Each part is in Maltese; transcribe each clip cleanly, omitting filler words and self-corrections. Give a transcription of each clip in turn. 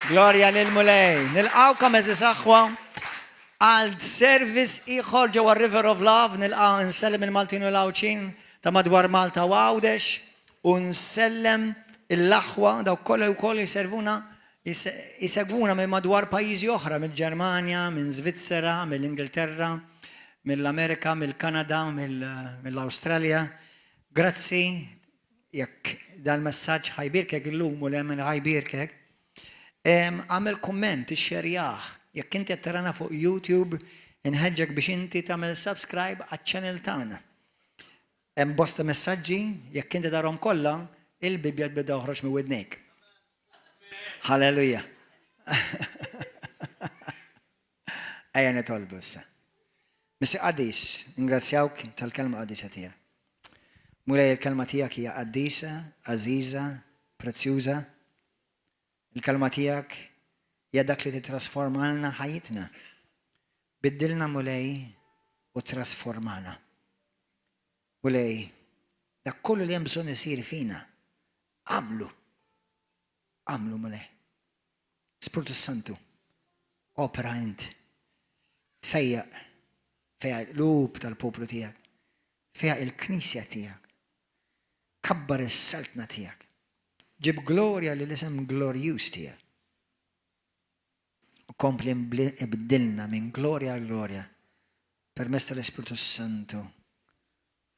Gloria lil Mulej. Nilqawkom eżis aħwa għal service ieħor ġewwa River of Love, nilqaw nsellem il-Maltin u l-Awċin ta' madwar Malta u Għawdex u nsellem l-aħwa daw kollha wkoll jisegwuna minn madwar pajjiżi oħra, mill-Ġermanja, minn Svizzera, mill-Ingilterra, mill-Amerika, mill-Kanada, mill-Awstralja. Grazzi jekk dal-messaġġ ħajbirkek illum u l-hemm ħajbirkek. Għamil komment, ixxerjaħ, jekk inti qed tarana fuq YouTube, inħeġġek biex inti tagħmel subscribe għaċ-channel tagħna. Hemm bosta messaġġi, jekk inti darhom kollha, il-Bibja tbeda joħroġ minn widnejk. Halleluja. Ejja nitolbu issa. Missi Qaddis, ingrazzjawk tal-kelma qaddisa tiegħek. Mulej il-kelma tiegħek hija qaddisa, għażiża, prezzjuża. Il-kelma tiegħek hija dak li titrasformalna ħajjitna. Biddilna Mulej u trasformana. Mulej, dak kollu li hemm bżonn isir fina. Għamlu Mulej. Spiritu Santu, opera int. Fejja l-lub tal-poplu tiegħek. Fejja il-knisja tiegħek. Kabbar is-saltna tiegħek. Ġib glorja li l-isem glorjus tiegħek. U kompli ibdilna minn glorja għal glorja permezz tal-Ispiritu Santu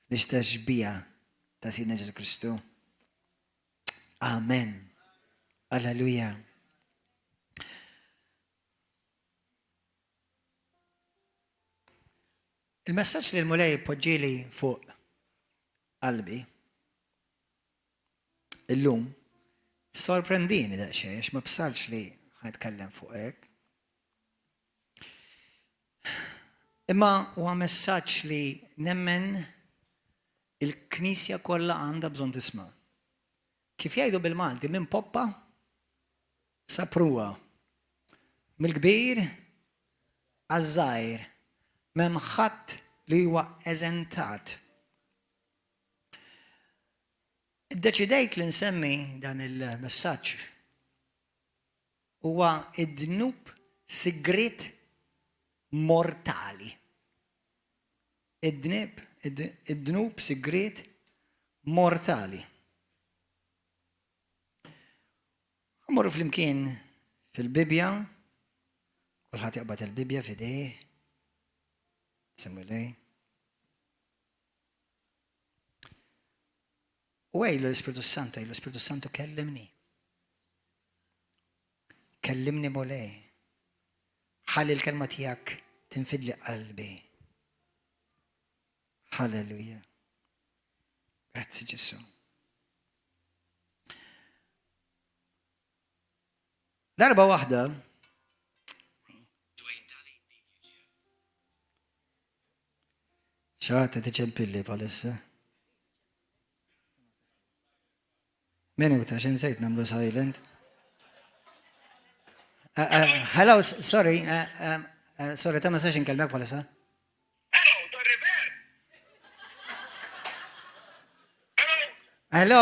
l-istess ġbija ta' Sidna Ġesu Kristu. Amen. Alleluja. Il-messaġġ li l-Mulej poġġieli fuq qalbi illum sorprendini daqsxejn għax ma bsalx li ħajtkellem fuq hekk. Imma huwa messaġġ li nemmen il-Knisja kollha għandha bżonn tisma'. Kif jgħidu bil-Malti minn poppa sa prua, mill-kbir għaż-żgħir, m'hemm ħadd li huwa eżentat. Iddeċidejt li nsemmi dan il-messaġġ huwa id-dnub sigriet mortali. Id-dnub sigriet mortali. Morru flimkien fil-Bibja, kulħadd jaqbad il-Bibja f'idejh, semmu lej. U għajlu l-Ispiritu Santu, l-Ispiritu Santu kellimni. Kellimni Mulej. Ħalli l-kelma tiegħek tinfidli qalbi. Halleluja. Grazzi Ġesu. Darba waħda xaħta tiċempilli palissa. Meni bita xen sejt namlu silent. Hello, sorry, ta' ma saxin kelmek palissa. Hello.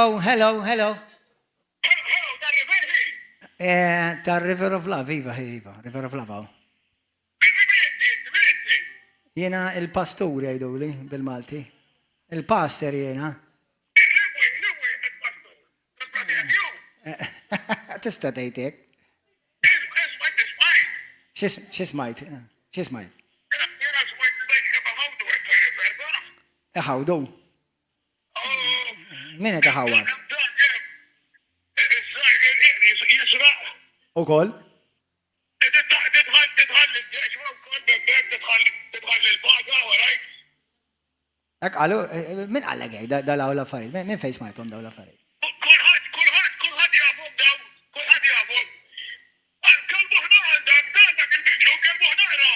Ta' River of Love, iva, River of Love. Jena il-pastur jgħiduli bil-Malti. Il-pastor jena. Tista' tgħidek. X'ismajt? Iħawdu. Min qed iħawwar? Ukoll? Ek qalu, min qallek hekk dal-hawn l-affarijiet? Min fejn smajthom dawn l-affarijiet? Kulħadd jafhom dawn, kulħadd jafhom. Kelbuh naqra dak il-bidlu, kelbuh naqra.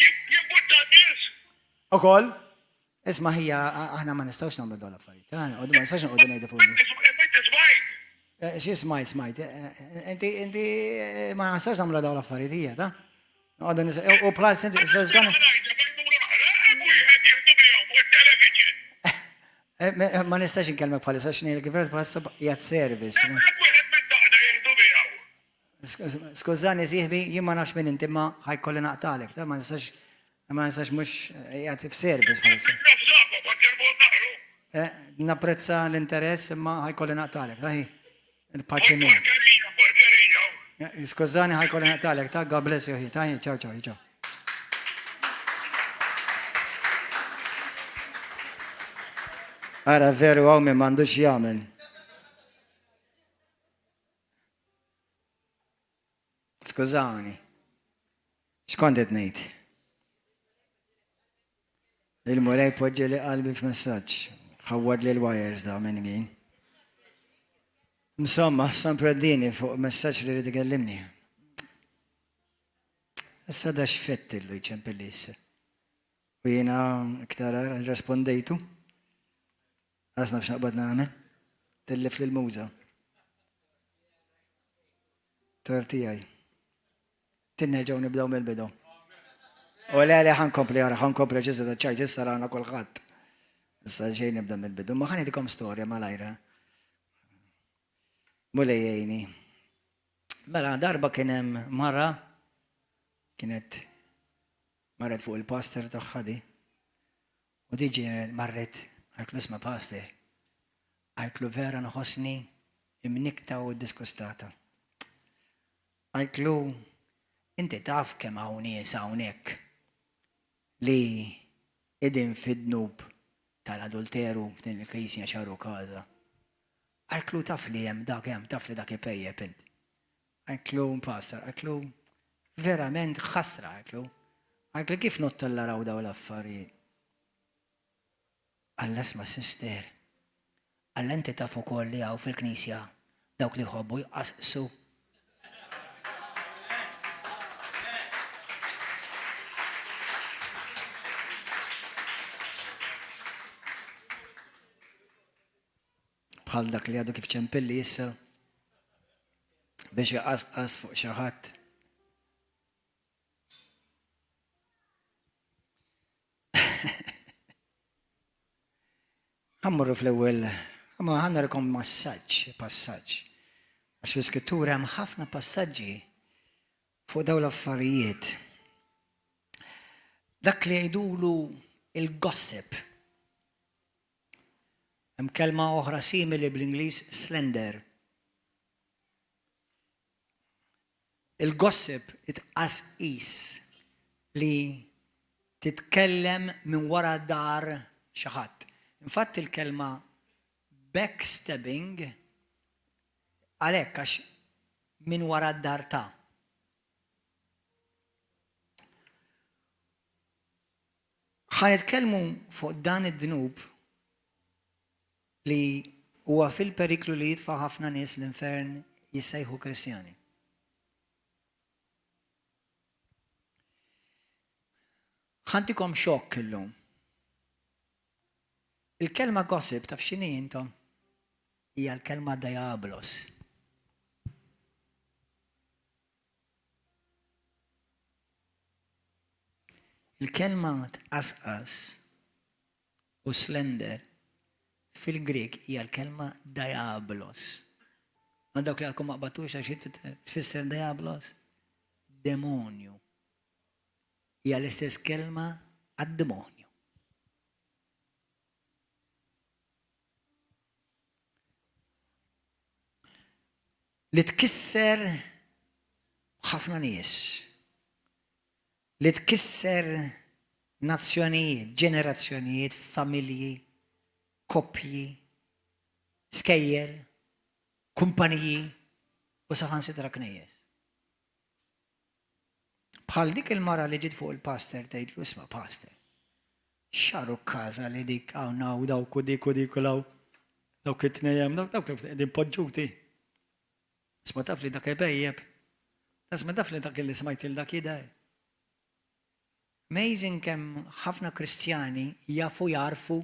Jibbutta n-nies. Ukoll? Isma' hija aħna ma nistgħux nagħmlu dawn l-affarijiet. Ma nistax noqogħdu ngħidu fuq. Xi smajt. Inti ma nistax nagħmlu dawn l-affarijiet hija, ta? U plus inti ma nistax inkellmek bħalissa x'nejn il-gvern bħalissa jgħid service. Skużani siħbi, jien ma nafx minn inti ma ħajkolli naqtalek, ta' ma nistax mux jgħati f'servis bħalissa. Nafżakom, għadġerbu naqru. Napprezza l-interess imma ħajkolli naqtalek, ta' il-paċi minn. Porkerija, porkerija. Skużani ħajkolli naqtalek, ta' God bless you, ta' ciao, ciao, ciao. Ara veru għaw minn mandux jamen. Skużani. Xkontet nejt? Il-mulej poġġi li qalbi f'messaġġ. Ħawwad li l-wires da minn għin. Insomma, Preddini fuq messaġġ li rrid ikellimni. Issa da xfett illu jċempilli issa. U jiena iktar rispondejtu. Għasna f'xnaqbad nagħmel. Tellef l-muża. Tartijaj. Tinnerġaw nibdaw mill-bidu. U li ħankompli għara, ħankompli ġizza ta' ċaj, ġizza rana kolħat. Issa ġej nibda mill-bidu. Ma ħanidikom storja malajra. Mulejjeni. Mela, darba kienem marra, kienet marret fuq il-pastor taħħadi. U diġi marret, għarklu isma pastor. Għarklu vera nħosni imnikta u diskustata. Għarklu, inti taf kemm hawn nies hawnhekk li idin fid-dnub tal-adulteru f'din il-kajsja xaru kaza. Għarklu taf li hemm taf li dak ipejjeb int. Għarklu pastor, għarklu verament ħasra għarklu. Għarklu kif nottallaraw daw l-affarijiet. Alla isma' sister. Alla inti taf ukoll li hawn fil-knisja dawk li jħobbu jqasqsu. Bħal dak li għadu kif ċempilli jissa biex jaqasqas fuq xi ħadd. Ħammurru fl-ewwel, ħannarikom passaġġ. Għax fl-Iskrittura hemm ħafna passaġġi fuq dawn l-affarijiet. Dak li jgħidulu il-gossip. Hemm kelma oħra simili bl-Ingliż slender. Il-gossip itqasqis li titkellem minn wara dar xi ħadd. Infatt il-kelma backstabbing għalhekk għax minn wara d-dar ta'. Ħanitkellmu fuq dan id-dnub li huwa fil-periklu li jitfa' ħafna nies l-infern jissejħu Kristjani. Ħantikom xokk illum. Il-kelma gossip taf x'inhi intom? Hija l-kelma diabolos. Il-kelma tqasqas u slender fil-Grek hija l-kelma diabolos. Ma dawk li għadkom maqbatux għax tfisser diabolos? Demonju. Hija l-istess kelma għad-demonju. Li tkisser ħafna nies. Li tkisser nazzjonijiet, ġenerazzjonijiet, familji, koppji, skejjel, kumpaniji u saħansitra knejjes. Bħal dik il-mara li ġiet fuq il-pastor tgħidlu isma' pastor. Xaru kaza li dik hawn u dawk u dik u law dawk it-tnejjem dawk qegħdin poġġuti. Isma' taf li dak ibejjeb. Isma' taf li dak li smajt il dak jidher. Amazing kemm ħafna Kristjani jafu jarfu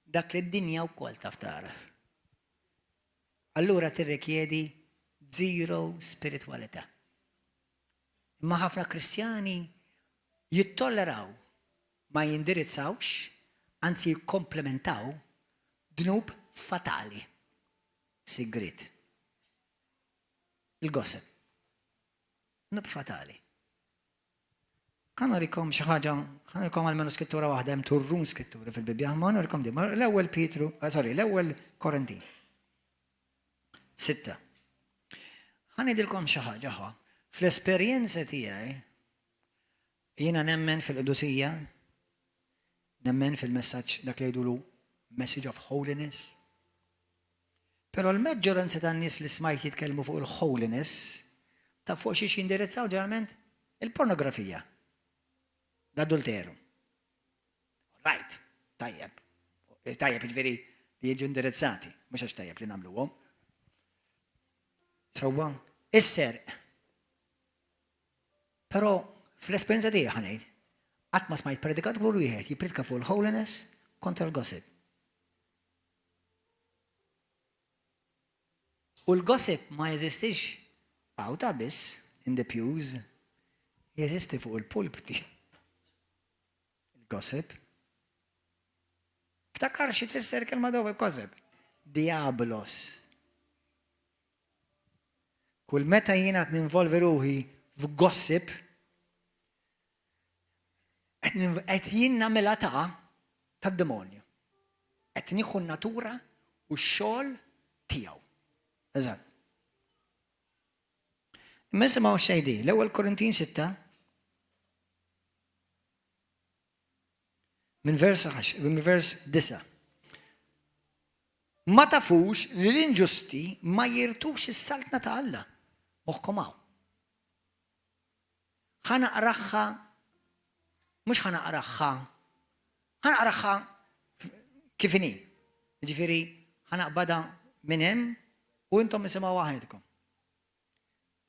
dak li d-dinja wkoll taf taraf. Allura tirrikjedi zero spiritualità. Imma ħafna Kristjani jittolleraw ma jindirizzawx, anzi jikkomplementaw dnub fatali. Sigrit. Il-gossip. nub fatali. Kan norikom xi ħaġa, kan norikom għal-menu skrittura waħda hemm turrun skrittura fil-Bibja, ma norikom di, l-ewwel Petru, l-ewwel Korintin. 6. Ħan idilkom xi ħaġa ħa. Fl-esperjenza tiegħi jiena nemmen fil-qudusija, nemmen fil-messaġġ dak li jgħidulu message of holiness. Però l-maġġoranza tan-nies li smajt jitkellmu fuq il-holiness ta' fuq xi jindirizzaw ġeneralment il-pornografija, l-adulteru. Right, tajjeb. Tajjeb jiġifieri li jiġu indirizzati, mhux għax tajjeb li nagħmluhom. Sewwa, is-serq. Però fl-esperjenza tiegħi ħanejt, qatt ma smajt predikat kull wieħed jippredika fuq il-holiness kontra l-gossip. U l-gossip ma jeżistix għawta biss in the pews, jeżisti fuq il-pulpti. Il-gossip. Ftakar xi tfisser kelma daw il-gossip. Diablos. Kull meta jiena qed ninvolvi ruħi f'gossip, qed jien nagħmilha tad-demonju. Qed nieħu n-natura u x-xogħol tiegħu. Eżatt. Imma nisimgħu xejdi, l-ewwel Korintin 6 minn vers 9. Ma tafux li l-inġusti ma jirtux is-saltna ta' Alla. Moħħkom hawn. Ħanaqraħħa mhux ħanaqraħħa kif inhi. Jiġifieri ħanaqbada minn hemm u intom isimgħu waħedkom.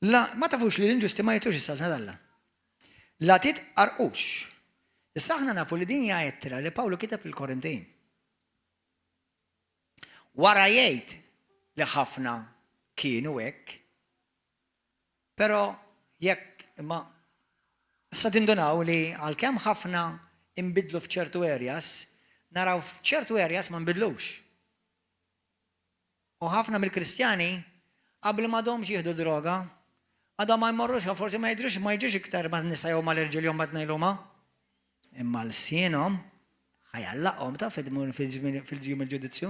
La, ma tafux li l-inġusti ma jirtux is-saltna ta' Alla. La titqarqux. Issa aħna nafu li din hija ittra li Pawlu kiteb lill-Korintin. Wara jgħid li ħafna kienu hekk, però jekk imma issa tindunaw li għalkemm ħafna inbidlu f'ċertu areas, naraw f'ċertu areas ma nbidlux. U ħafna mill-Kristjani qabel ma domx jieħdu droga, għadha ma jmorrux, forsi ma jidrux iktar ma nisa jew mal-irġiel jew ma tnejlhomha. Imma l-sienhom ħajallaqhom ta' fil-ġim il-ġudizzju.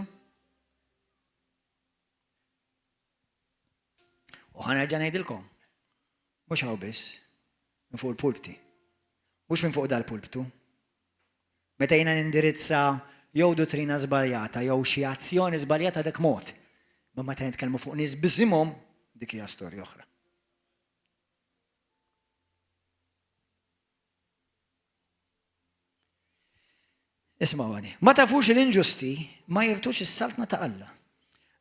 U ħanerġa' ngħidilkom, mhux hawn biss, minn fuq il-pulpti. Mhux minn fuq dal-pulptu. Meta jiena nindirizza jew dottrina żbaljata jew xi azzjoni żbaljata dak mod. Ma meta nitkellmu fuq nies biżimhom dik hija storja oħra. Isma'u għani. Ma tafux l-inġusti ma jirtux is-saltna ta' Alla.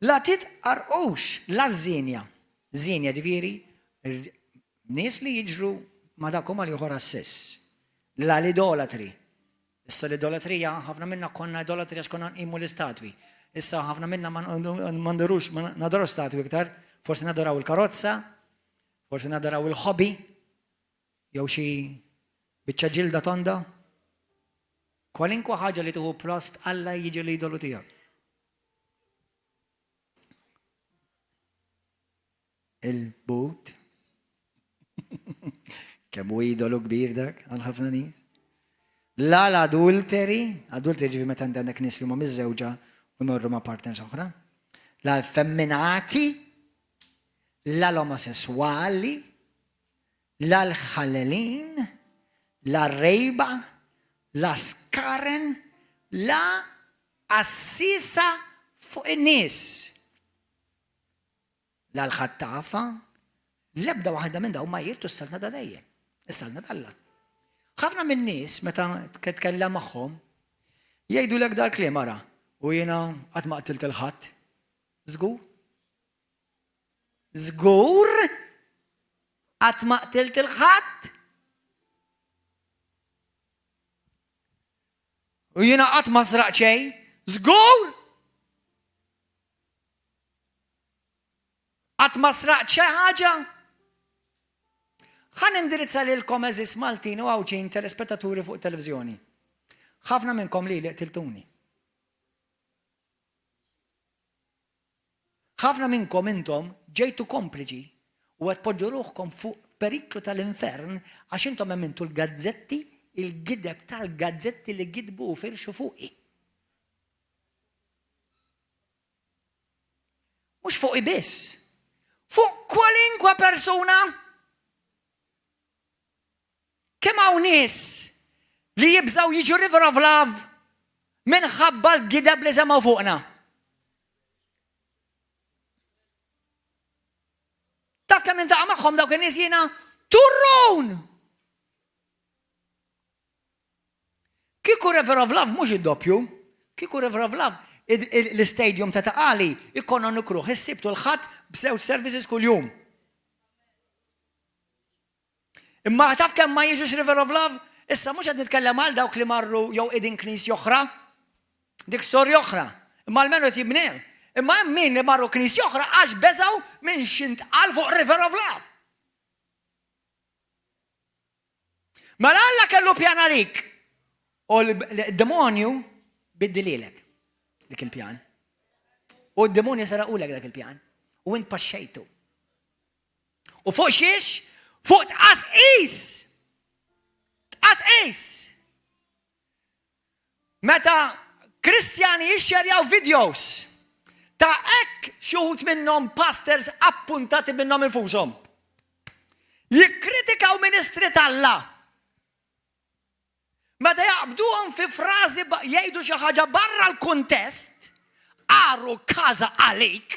La titqarqux la-żinja. Żinja ġifieri nies li jiġru ma dakom għal ieħor assess. La l-idolatri. Issa l-idolatrija ħafna minna konna idolatri għax konna nqimu l-istatwi. Issa ħafna minna ma nadoraw statwi iktar. Forsi nadoraw il-karozza, forsi nadoraw il-hobby, jew xi biċċa ġilda tonda. Kwalinkwa ħaġa li tuħu plost Alla jiġi l-idolu tiegħek. Il-but. Kemm hu idolu kbir dak għal ħafna nies. La l-adulteri, adulteri ġifi meta għandek nies li huma miż-żewġa u jmorru ma' partners oħra. La effeminati, la l-omosessuali, la l-ħallelin, la rejba, la skaren, la assisa fuq in-nies. La l-ħattafa, l-ebda waħda minn daw ma jirtu s-saltna ta' dejjem, is-saltna ta' Alla. Ħafna minn nies meta tkellem magħhom jgħidulek dal-kliem ara u jiena qatt ma qtilt il-ħadd. Żgur? Żgur? Qatt ma qtilt il-ħadd? U jiena qatt ma sraq xejn? Żgur? Qatt ma sraq xi ħaġa? Ħan indirizza lilkom eżis Maltin u għawċin telespettaturi fuq televizjoni. ħafna minnkom li qtiltuni. ħafna minnkom intom ġejtu kompliċi u qed poġġu ruħkom fuq periklu tal-infern għax intom emmintu l-gazzetti, il-gideb tal-gazzetti li gidbu u firxu fuqi. Mux fuqi biss. Fuq kwalinkwa persuna. Kemm hawn nies li jibżaw jiġu River of Love minħabba l-gideb li semaw fuqna. Taf kemm nintaqa' magħhom dawk in-nies jiena turrun. Kieku River of Love mhux id-doppju, kieku River of Love l-istadium ta' Taqali ikonna nikruh is-sibt u l-ħadd b'żewġ services kuljum. Imma taf kemm ma jiġux River of Love, issa mhux qed nitkellem għal dawk li marru jew qegħdin knisji oħra, dik storja oħra. Imma l-menu qed jibnew. Imma hemm min li marru knisji oħra għax beżaw minn x'intqal fuq River of Love. Mela Alla kellu pjan għalik. U l-demonju biddililek dik il-pjan. U d-demonju saraqulek dak il-pjan. U int paxxejtu. U fuq xiex? Fuq tqasqis. Tqasqis. Meta Kristjani jixxerjaw videos ta' hekk xuħut minnhom pastors appuntati minnhom infushom. Jikkritikaw ministri tal-Alla. Meta jaqbduhom fi frażi jgħidu xi ħaġa barra l-kuntest, għaru kaza għalik.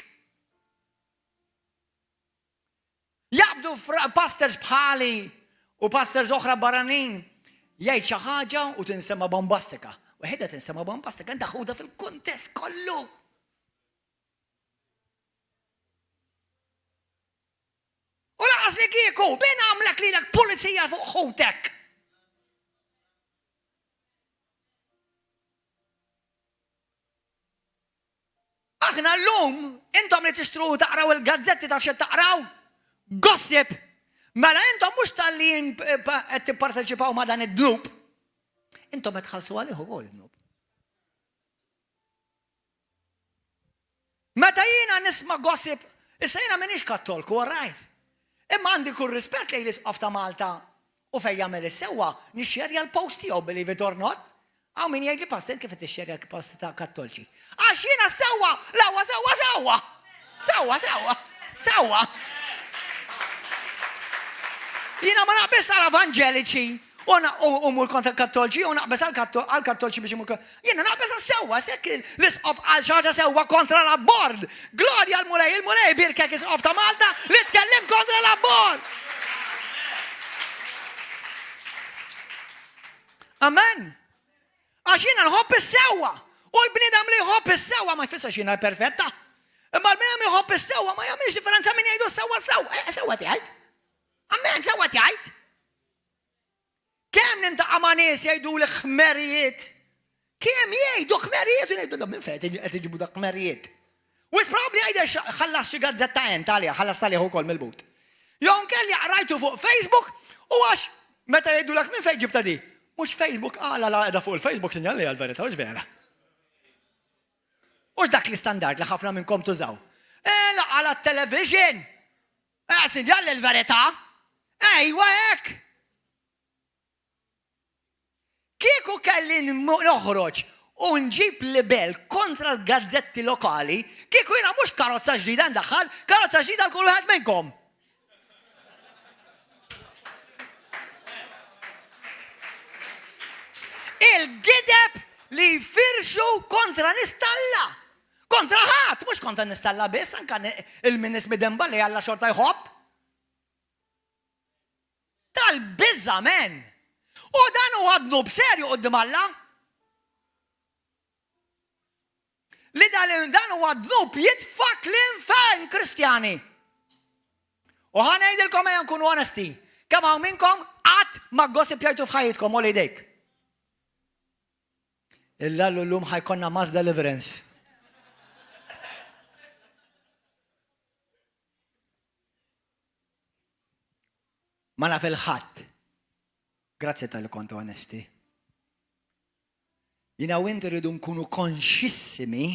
Jaqbdu pastors bħali u pastors oħra barranin jgħid xi ħaġa u tinsema bombastika. Waħedha tinsema bombastika, anta ħuda fil-kuntest kollu. U laqas li kieku, bin għamlek lilek pulizija fuq ħutek. Aħna l-lum, intom li tixtru taqraw il-gazzetti taf xed taqraw? Gossip. Mela intom mux tal-li qed tipparteċipaw ma' dan id-dnub. Intom qed tħallsu għalih ukoll id-dnub. Meta jiena nisma' gossip, issa jiena m'iniex kattolku, right? Imma għandi kull rispett lejn l-Isqof ta' Malta u fejn jagħmel is-sewwa nixxerja l-post tiegħu believe it or not. Għaw min jgħid li pastor kif tixxerja l-post ta' kattolċi. Għax jiena sewwa, l-ewwa sewwa. Sewwa. Jiena ma naqbis għal-evangeliċi u mur kontra kattolċi u naqbis għal-kattolċi biex imur. Jiena naqbis għal-sewwa, sekk l-Isqof għal xaġa sewwa kontra l-abbord. Glorja l-mulej, birkek Isqof ta' Malta li tkellim kontra l-abbord. Amen. Għax jiena nħobb is-sewwa. U l-bniedem li jħobb is-sewwa ma jfissax jiena perfetta. Imma l-bniedem li jħobb is-sewwa ma jagħmilx differenza min jgħidu sewwa tgħid. Amen, sewwa tgħid. Kemm nintaqa' ma' nies jgħidu li ħmerijiet. Kemm jgħidu ħmerijiet u ngħidu minn fejn qed iġibu dak ħmerijiet. Wis probabbli jgħidha ħallas xi gazzetta ent għalija, ħallas għalih ukoll mill-but. Jew kelli qrajtu fuq Facebook u għax meta jgħidulek minn fejn ġibta di. Mux Facebook, la qiegħda fuq il-Facebook sinjali għal-verità, mhux vera. Mhux dak l-istandard li ħafna minnkom tużaw. Għala t-television. Sinjali l-verità. Ejwa hekk. Kieku kelli noħroġ u nġib libel kontra l-gazzetti lokali, kieku jiena mhux karozza ġdida ndaħħal, karozza ġdida l-kull wieħed minnkom. Il-gideb li jfirxu kontra nistalla. Kontra ħadd, mhux kontra nistalla biss, anke il-minis midemba li Alla xorta jħobb. Tal-biża men. U dan huwa dnub serju qudiem Alla. Li dan huwa dnub jitfak l-infern Kristjani. U ħanejdilkom ejja nkunu onesti. Kemm hawn minnkom qatt ma gossipjajtu f'ħajjitkom u lejdejk. Illa l-lum ħajkonna mass deliverance. Ma naf il-ħadd. Grazzi tal-kontu onesti. Jina u inti rridu nkunu konxissimi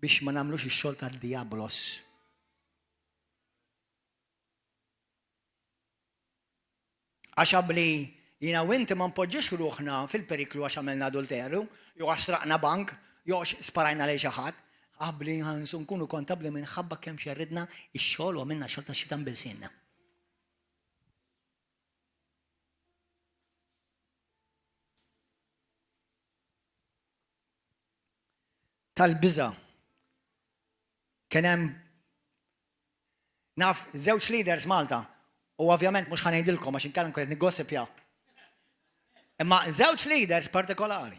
biex ma nagħmlux ix-xogħol tad-diablos. Għaxabli jina u inti ma npoġġix ruħna fil-periklu għax għamilna adulteru, jew għax sraqna bank, jew għax sparajna lej xi ħadd, qabli ħansu nkunu kontabli minħabba kemm xerridna x-xogħol u għamilna xogħol ta' xitan bil-sinna. Tal-biża kien hemm naf żewġ leaders Malta u ovvjament mhux ħanejdilkom għax inkellem kont nigossipja. Imma żewġ leaders partikolari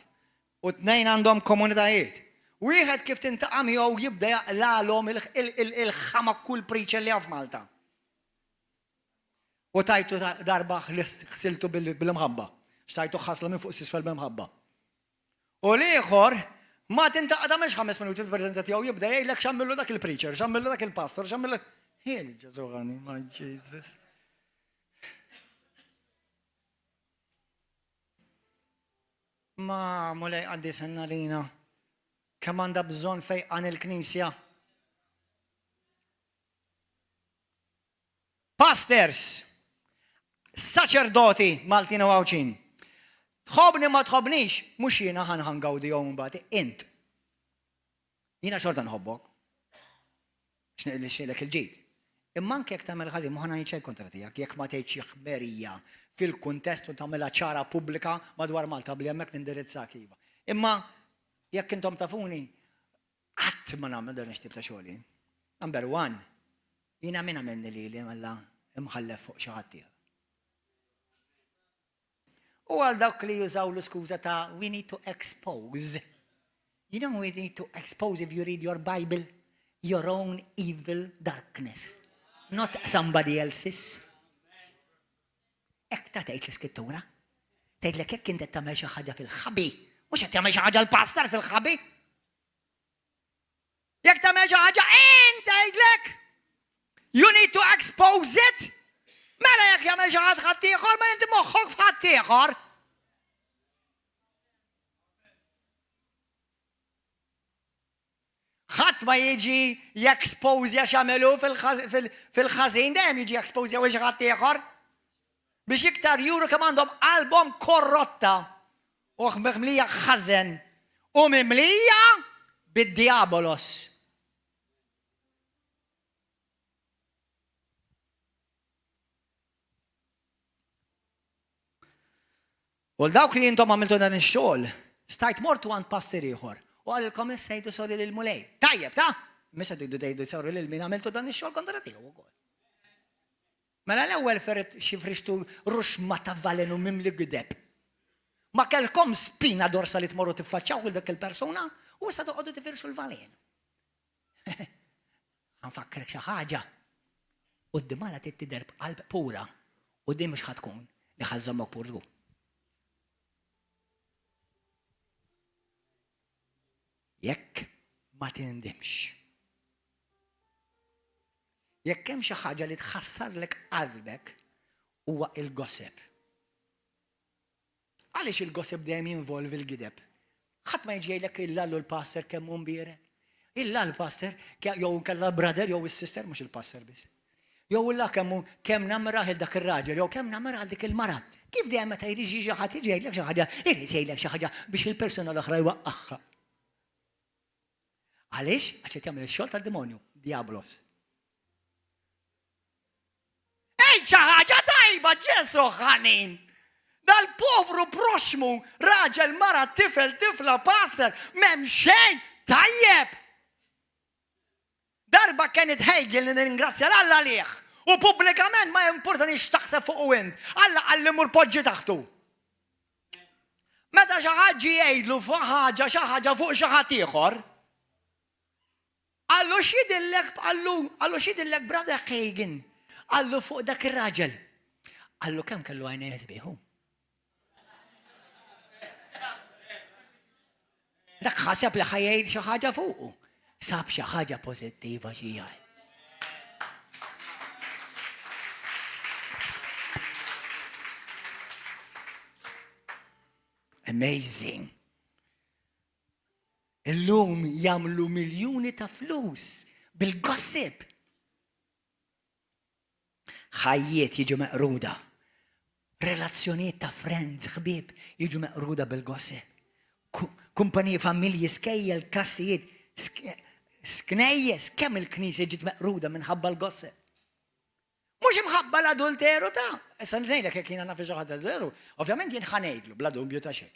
u tnejn għandhom komunitajiet. Wieħed kif tintaqa' miegħu jibda jaqlalhom il-ħama kull preacher li għaf Malta. U tajtu darba ħsiltu bil-mħabba. Xtajtu ħasla minn fuq sisfel bil-mħabba. U l-ieħor ma tintaqa' ta' mhux 5 minuti fil-preżenza tiegħu jibda jgħidlek x'għamillu dak il-preacher, x'għamillu dak il-pastor, x'għamillu Ġeżuħani, my Jesus. Ma mulej għaddi senna lina. Kemm għandha bżonn fejqan il-Knisja. Pastors, saċerdoti Maltin u Għawċin. Tħobni ma tħobnix, mhux jiena ħangawdihom mbagħad int. Jiena xorta nħobbok. X'nilek il-ġid. Imma anke jekk tagħmel ħażin ma ħana xejn kontra tiegħek, jekk ma tgħidx xi ħberija fil-kuntest u tagħmilha ċara pubblika madwar Malta bli hemmhekk nindirizzak iva. Imma jekk intom tafuni, qatt ma nagħmel dan ix-tip ta' xogħol. Number 1, jiena min għamilni li mella imħallef fuq xi ħadd ieħor. U għal dawk li jużaw l-iskuża ta' we need to expose. You know we need to expose if you read your Bible, your own evil darkness, not somebody else's. Ek ta' tgħid l-Iskrittura? Tgħidlek jekk inti tagħmel xi ħaġa fil-ħabi, mhux qed tagħmel xi ħaġa l-pastor fil-ħabi. Jekk tagħmel xi ħaġa int tgħidlek, you need to expose it. Mela jekk jagħmel xi ħadd ieħor ma inti moħħok f'ħadd ieħor. ħadd ma jiġi jekspożja x'għamelu fil-ħażin dejjem jiġi jekspożja xi ħadd ieħor. Biex iktar juru kemm għandhom qalbhom korrotta u mimlija ħażen u mimlija bid-diabolos. U l-dawk li intom għamiltu dan ix-xogħol, stajt mortu għand pastor ieħor u għalilkom issejtu sorri lil mulej. Tajjeb ta'? Misa tgħidu sorri lil min għamiltu dan ix-xogħol kontra tiegħu wkoll. Mela l-ewwel ferret xi frixtu ruxma ta' valenu mimli gideb. Ma kellkom spina dorsa li tmorru tiffaċċaw il dak il-persuna u issa toqgħodu tifirxu l-valen. Ħanfakkrek xi ħaġa. U d-dimala tittider b'qalb pura u din mhux ħadkun li ħażommok puru. Jekk ma tindimx. Jekk hemm xi ħaġa li tħassarlek qalbek huwa il-gossip. Għaliex il-gossip dejjem jinvolvi l-gideb? Ħadd ma jiġi jgħidlek illallu l-pastor kemm hu mbierek. Illa l-pastor jew kellha brother jew is-sister mhux il-pastor biss. Jew illa kemm namra il dak ir-raġel jew kemm namra dik il-mara. Kif dejjem meta jiġi xi ħadd jiġi jgħidlek xi ħaġa, irid jgħidlek xi ħaġa biex il-persuna l-oħra jwaqqagħha. Għaliex? Għax qed jagħmel ix-xogħol tad-demonju, diablos. Xi ħaġa tajba Ġesu ħanin. Dal-povru proxmu, raġel, mara, tifel, tifla, passer, m'hemm xejn tajjeb. Darba kienet ħejgil li nirringrazzja l-Alla għalih. U pubblikament ma importanix taħseb fuq u int. Alla għallimu l-poġġi taħtu. Meta xi ħaġa jgħidlu fuq xi ħaġa fuq xi ħadd ieħor, Allu xidillek brother Hagen. Allu fuq dak ir-raġel. Allu kemm kellu għajna jizbiħu. Dak ħaseb li ħajjejn xi ħaġa fuqu. Sab xi ħaġa pożittiva xi jgħid. Amazing. Illum jagħmlu miljuni ta' flus bil-gossip. Ħajjiet jiġu meqruda. relazzjonijiet ta' friends, ħbieb, jiġu meqruda bil-gossip. Kumpaniji, familji, skejjel, kassijiet, sknejjes, kemm il-knisja ġiet meqruda minħabba l-gossip. Mhux imħabba l-adulteru ta' issa ngħidlek jekk jiena naf xi ħadd adulteru, ovvjament jien ħanejdlu bla dubju ta' xejn.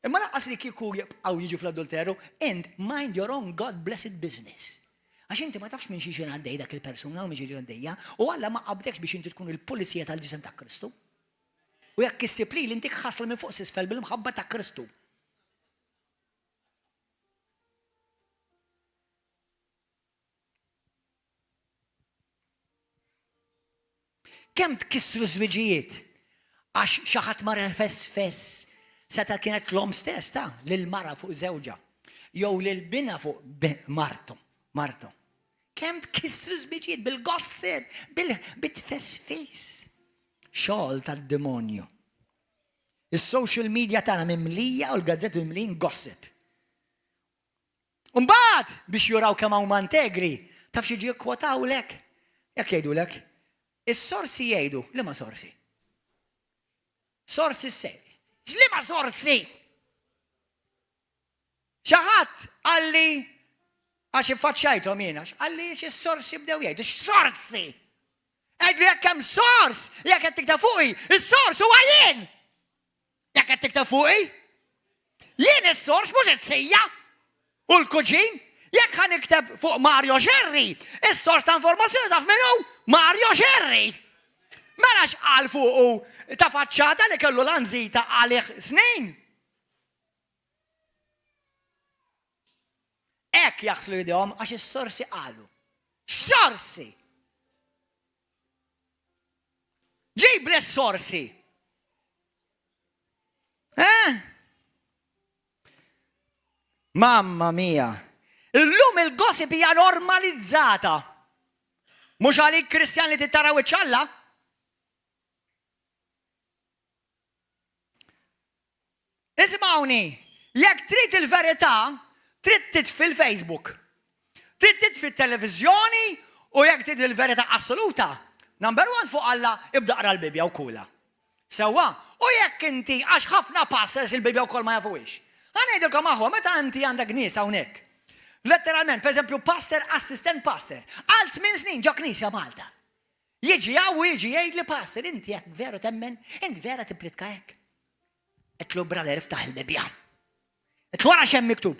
Imma naqqas li kieku jibqgħu jiġu fl-adulteru, and mind your own God-blessed business. Għax inti ma tafx minn xi xejn għaddej dak il-persuna u minn xi għaddejja, u Alla ma qabdekx biex inti tkun il-pulizija tal-ġisem ta' Kristu. U jekk issib li intik ħasla minn fuq s'isfel bil-mħabba ta' Kristu. Kemm tkissru żwiġijiet għax xi ħadd mara fess seta' kienet l-om stess ta' lil-mara fuq żewġa jew lil-bina fuq martu. Kemm tkissru żwiġiet bil-gossip, bit-fess. Xogħol tad-demonju. Is-social media tagħna mimlija u l-gazzetti mimlijin gossip. Mbagħad biex juraw kemm hawn integri, taf xi ġie kwotawlek. Jekk jgħidulek, is-sorsi jgħidu, liema sorsi? Sorsi sejdi. Liema sorsi? Xi ħadd qalli għax iffaċċajthom jiena, qalli x'is-sorsi bdew jgħidu, x'sorsi? Għedlu jekk hemm sors, jekk qed tikta' fuqi, is-sors huwa jien. Jekk qed tikta' fuqi, jien is-sors mhux it-sejja u l-kuġin. Jekk ħa nikteb fuq Mario Xerri, is-sors ta' informazzjoni taf minnu Mario Xerri. Mela x'qal fuqu ta' faċċata li kellu l-anżita għalih snin. Hekk jaħslu idejhom għax is-sorsi qalu. X'sorsi? Ġib l-sorsi. Mamma mia. Illum il-gossip hija normalizzata. Mhux għalik Kristjan li tittaraw iċ-ċalla? Ismawni, jekk trid il-verità, trid titfi fil-Facebook. Trid titfi t-televiżjoni u jekk trid il-verità assoluta. Number 1 fuq Alla ibda qra l-Bibja wkollha. Sewwa, u jekk inti għax ħafna pastors il-Bibja wkoll ma jafuhiex. Ħanejdilkom aħwa meta inti għandek nies hawnhekk. Letteralment, pereżempju, pastor, assistent pastor, għal 8 snin ġo Knisja Malta. Jiġi hawn u jiġi jgħidli pastor, inti jekk veru temmen, inti vera tipritka hekk. Qedlu brother iftaħ il-Bibja. Qedlu wara x'hemm miktub.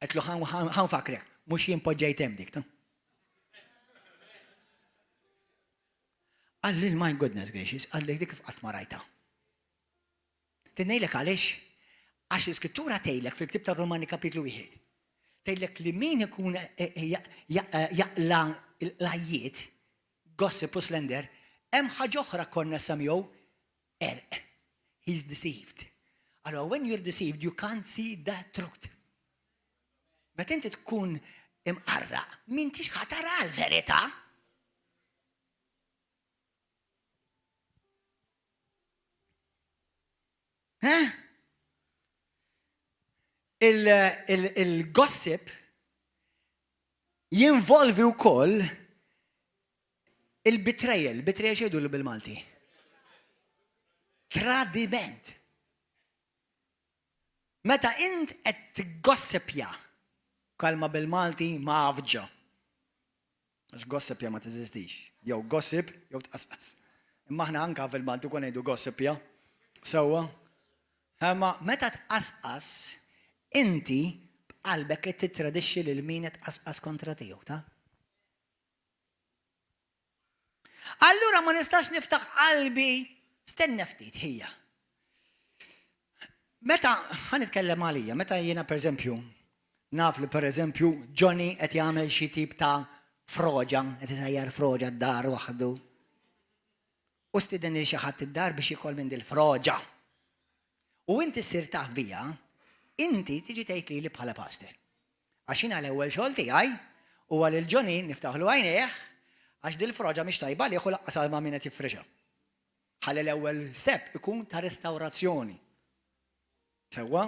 Qedlu ħanfakrek, mhux jien poġġejt hemm dik. Għallil, my goodness gracious, għallil dik kif qatt ma rajta. Tinnejlek għaliex, għax l-Iskrittura tgħidlek fil-Ktieb tar-Romani kapitlu 1. Tgħidlek li min ikun jaqla l-ajjiet, gossip u slender, hemm ħaġa oħra konnessa miegħu erq. He's deceived. Allora, when you're deceived, you can't see the truth. Meta inti tkun imqarraq, m'intix ħatara l-verità. Il-gossip jinvolvi wkoll il-betrayal. Betrayal xejdu bil-Malti? Tradiment. Meta int qed tgossipja, kalma bil-Malti ma avġa. Għax gossipja ma teżistix. Jew gossip, jew tqasqas. Imma aħna anke fil-Malti kon ngħidu gossipja. Sewwa. Ma meta tqasqas, inti b'qalbek qed titradixxi lil min qed tqasqas kontra tiegħu, ta'? Allura ma nistax niftaħ qalbi stenna ftit ħija. Meta ħanitkellem għalija, meta jiena pereżempju naf li pereżempju Johnny qed jagħmel xi tip ta' froġa, qed isejjar froġa d-dar waħdu. U stieden xi ħadd id-dar biex ikoll minn dil-froġa. U inti ssir taf bija, inti tiġi tgħid li bħala pastor. Għax jiena l-ewwel xogħol tiegħi huwa lil Johnny niftaħlu għajnejh għax dil-froġa mhix tajba li jieħu laqqas ma' min qed jiffriġha. Ħalli l-ewwel step ikun ta' restawrazzjoni. Sewwa?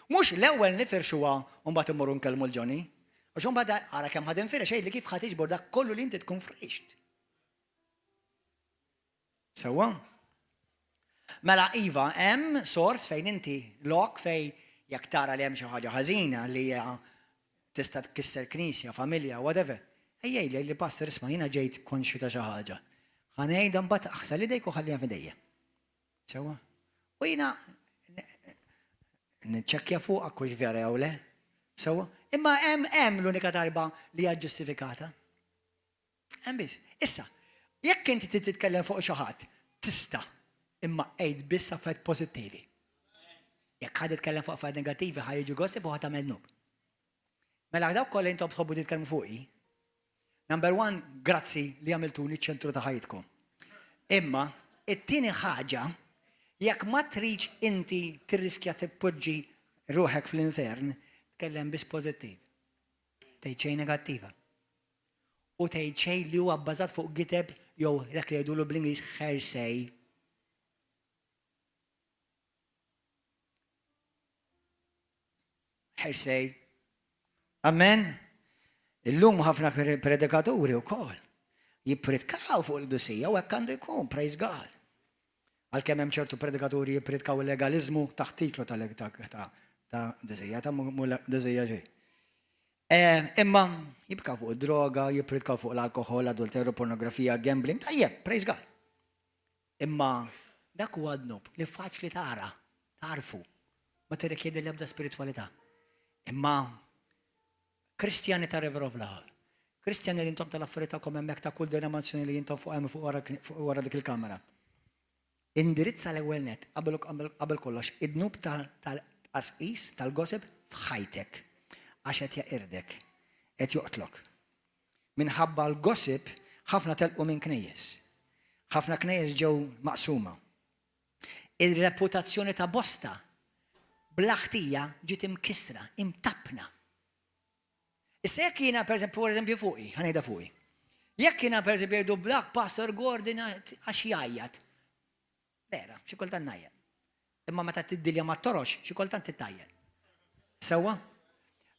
Mhux l-ewwel nifirxuha u mbagħad immorru nkellmu l-Johnny, għax imbagħad ara kemm ħad infirx li kif ħad tiġbor dak kollu li inti tkun frixt. Sewwa? Mela iva, hemm sors fejn inti lok fej jekk tara li hemm xi ħaġa ħażina li hija tista' tkisser knisja, familja, whatever. Ejjej li pastor isma' jiena ġejt konxju ta' xi ħaġa. Ħanejda mbagħad aħsel idejk u ħallija f'idejja. Sewwa? U jiena niċċekkja fuqha kux vera jew le. Sewwa? Imma hemm l-unika darba li hija ġustifikata. Hemm biss. Issa, jekk inti titkellem fuq xi ħadd, tista' imma qgħid biss affarijiet pożittivi. Jekk ħadd titkellem fuq affarijiet negattivi ħajjiġu gossip u ħadd tagħmel nub. Mela dawk kollha intom tħobbu titkellmu fuqi. Number one, grazzi li għamiltuni ċ-ċentru ta' ħajtkom. Imma it-tieni ħaġa, jekk ma tridx inti tirriskja tippoġġi ruħek fl-infern, tkellem biss pożittiv. Tgħid xejn negattiva. U tgħid xejn li huwa bbażat fuq giteb jew dak li jgħidulu bl-Ingliż hearsay. Hearsay. Amen. Illum ħafna predikaturi wkoll jippredikaw fuq il-dusija u hekk għandu jkun, praise God. Għalkemm hemm ċertu predikaturi jippredikaw il-legalizmu taħt titlu ta' dusija, ta' dusija ġej. Imma jibkaw fuq id-droga, jippredikaw fuq l-alkohol, adulteru, pornografija, gambling, tajjeb, praise God. Imma dak huwa dnub li faċli tara, tarfu, ma tirrikjedi l-ebda spiritualità. Imma Kristjani ta' River of Love. Kristjani li jintom tal-affarijiet tagħkom hemmhekk ta' kull denominazzjoni li jintom fuq hemm fuq wara dik il-kamera. Indirizza l-ewwel net qabel kollox id-dnub tal-qasqis tal-gossip f'ħajtek għax qed jaqirdek, qed joqtlok. Minħabba l-gossip ħafna telqu minn knejjes. Ħafna knejjes ġew maqsuma. Il-reputazzjoni ta' bosta bl-aħtija ġiet imkissra, imtapna. Issa jekk jiena pereżempju fuqi, ħanejda fuqi. Jekk jiena pereżempju jgħidu Black Pastor Gordon għax jgħajjat. Vera, xi kultant ngħajjad. Imma meta tiddilja ma torox, xi kultant tittajjel. Sewwa?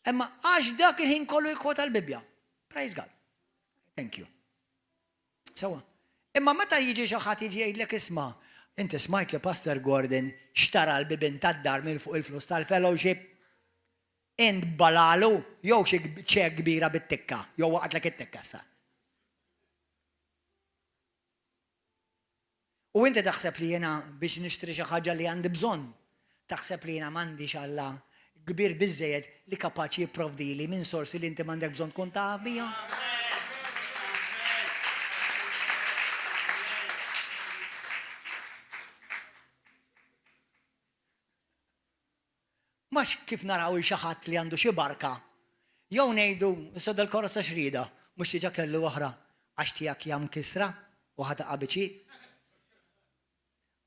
Imma għax dak il-ħin kollu jkwota l-Bibja. Praise God. Thank you. Sewwa. Imma meta jiġi xi ħadd jiġi jgħidlek isma' inti smajt li Pastor Gordon xtara l-bibin tad-dar minn fuq il-flus tal-fellowship. Int balalu, jew xi ċek kbira bit-tikka, jew waqatlek it-tikka sa. U inti taħseb li jiena biex nixtri xi ħaġa li għandi bżonn, taħseb li jiena m'għandix Alla kbir biżżejjed li kapaċi jipprovdili minn sorsi li inti m'għandek bżonn tkun taf biha. Max kif naraw xi ħadd li għandu xi barka. Jew ngħidu issa dal-karozza xrida, mhux diġà kellu oħra għax tiegħek hija mkissra u ħataqa' biċi.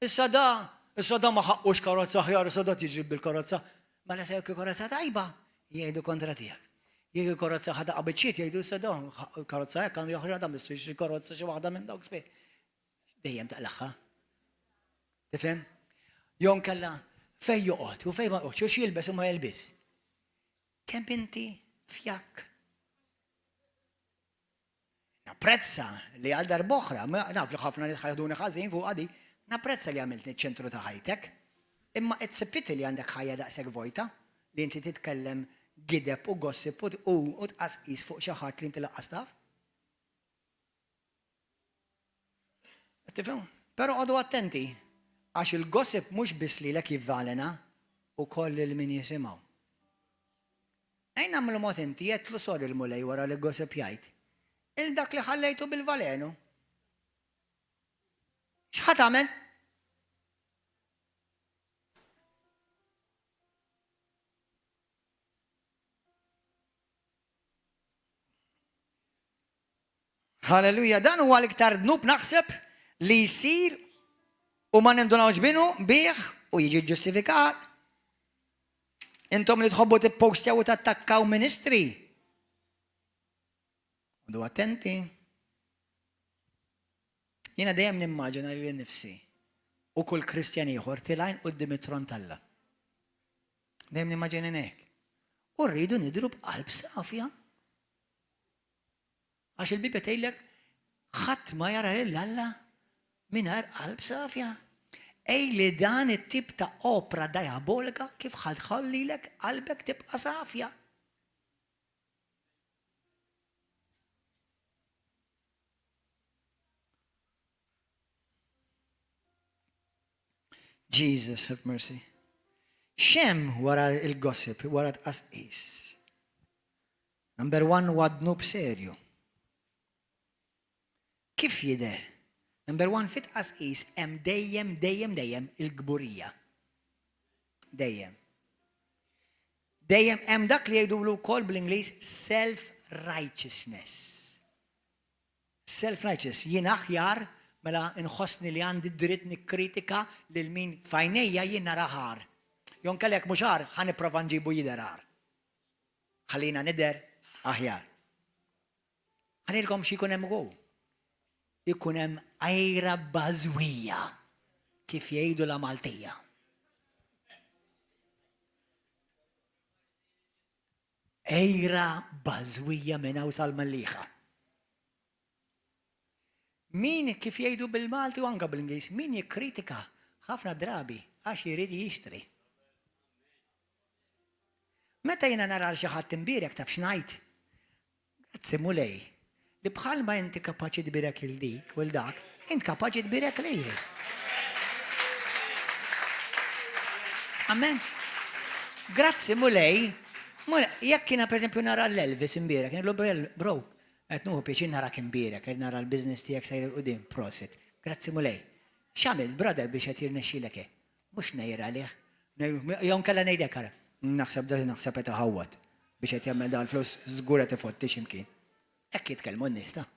Issa da ma ħaqqux karozza aħjar, issa da tiġi bil-karozza. Mela se jekk karozza tajba, jgħidu kontra tiegħek. Jekk karozza ħataqa' biċi, jgħidu issa da karozza hekk għandu joħroġ da missu xi karozza xi waħda minn dawk sbieħ. Dejjem taqlaħħa. Tifhem? Jew nkella fej joqgħod u fej ma joqgħodx, u jilbes u ma jelbis. Kemm inti fjak. Napprezza li għal darb'oħra, naf li ħafna nies ħajduni ħażin fuq għadi, napprezza li għamiltni ċ-ċentru ta' ħajtek, imma it's a pity li għandek ħajja daqshekk vojta li inti titkellem gideb u gossip u tqasqis fuq xi ħadd li inti laqqas taf. Tifhem? Però għodu attenti. Għax il-gossip mhux biss li lek jivvalena u koll il-min jisimgħu. Ejn nagħmlu mod inti jetlu sor il-mulej wara li gossip jgħid. Il-dak li ħallejtu bil-valenu. X'ħad tagħmel? Halleluja, dan huwa l-iktar dnub naħseb li jsir u ma nindunawx binu bih u jiġi ġustifikat. Intom li tħobbu tippostjaw u tattakkaw ministri. Għadu attenti. Jiena dejjem nimmaġina li nnifsi u kull Kristjan ieħor tilgħin quddiem it-tron tal-Alla. Dejjem nimmaġina hekk. U rridu nidru b'qalb safja. Għax il-Bibja tgħidlek ħadd ma jara lil Alla Mingħajr qalb safja. Ej li dan it-tip ta' opra diabolika kif ħadħollilek qalbek tibqa' safja. Jesus, have mercy. Xem wara il-gossip, wara tqasqis. Number one, wadnu b'serju. Kif jidher? Number one, fit tqasqis hemm dejjem il-gburija. Dejjem. Dejjem hemm dak li jgħidulu wkoll bl-Ingliż self-righteousness. Self-righteous, jien aħjar mela inħossni li għandi dritt nikkritika lil min fajnejja jien nara ħar. Jon kellek mhux ħar, ħanipprova nġibu jidher ħar. Ħallina nidher aħjar. Ħanilkom x'ikun hemm ukoll. Ikun hemm ajra bażwija kif jgħidu la Maltija. Ejra bażwija minn hawn sal-Malliħa. Min kif jgħidu bil-Malti u anke bl-Ingliż, min jikkritika ħafna drabi għax jrid jixtri. Meta jiena nara xi ħadd imbierek taf x'ngħid? Grazzi mulej li bħalma inti kapaċi tbirek il-dik u l-dak, int kapaċi tbirek lejli. Amen. Grazzi mulej, jekk jiena pereżempju nara l-Elvis imbierek, nillu bro, qed nuħu pjaċir narak imbierek, qed nara l-business tiegħek sejr il-qudiem, prosit. Grazzi mulej. X'għamil brother biex qed jirnexxielek hekk? Mhux ngħid għalih. Jew nkella ngħidlek ara. Naħseb qed iħawwad biex qed jagħmel dan flus żgur qed ifotti x'imkien. Hekk jitkellmu n-nies ta'.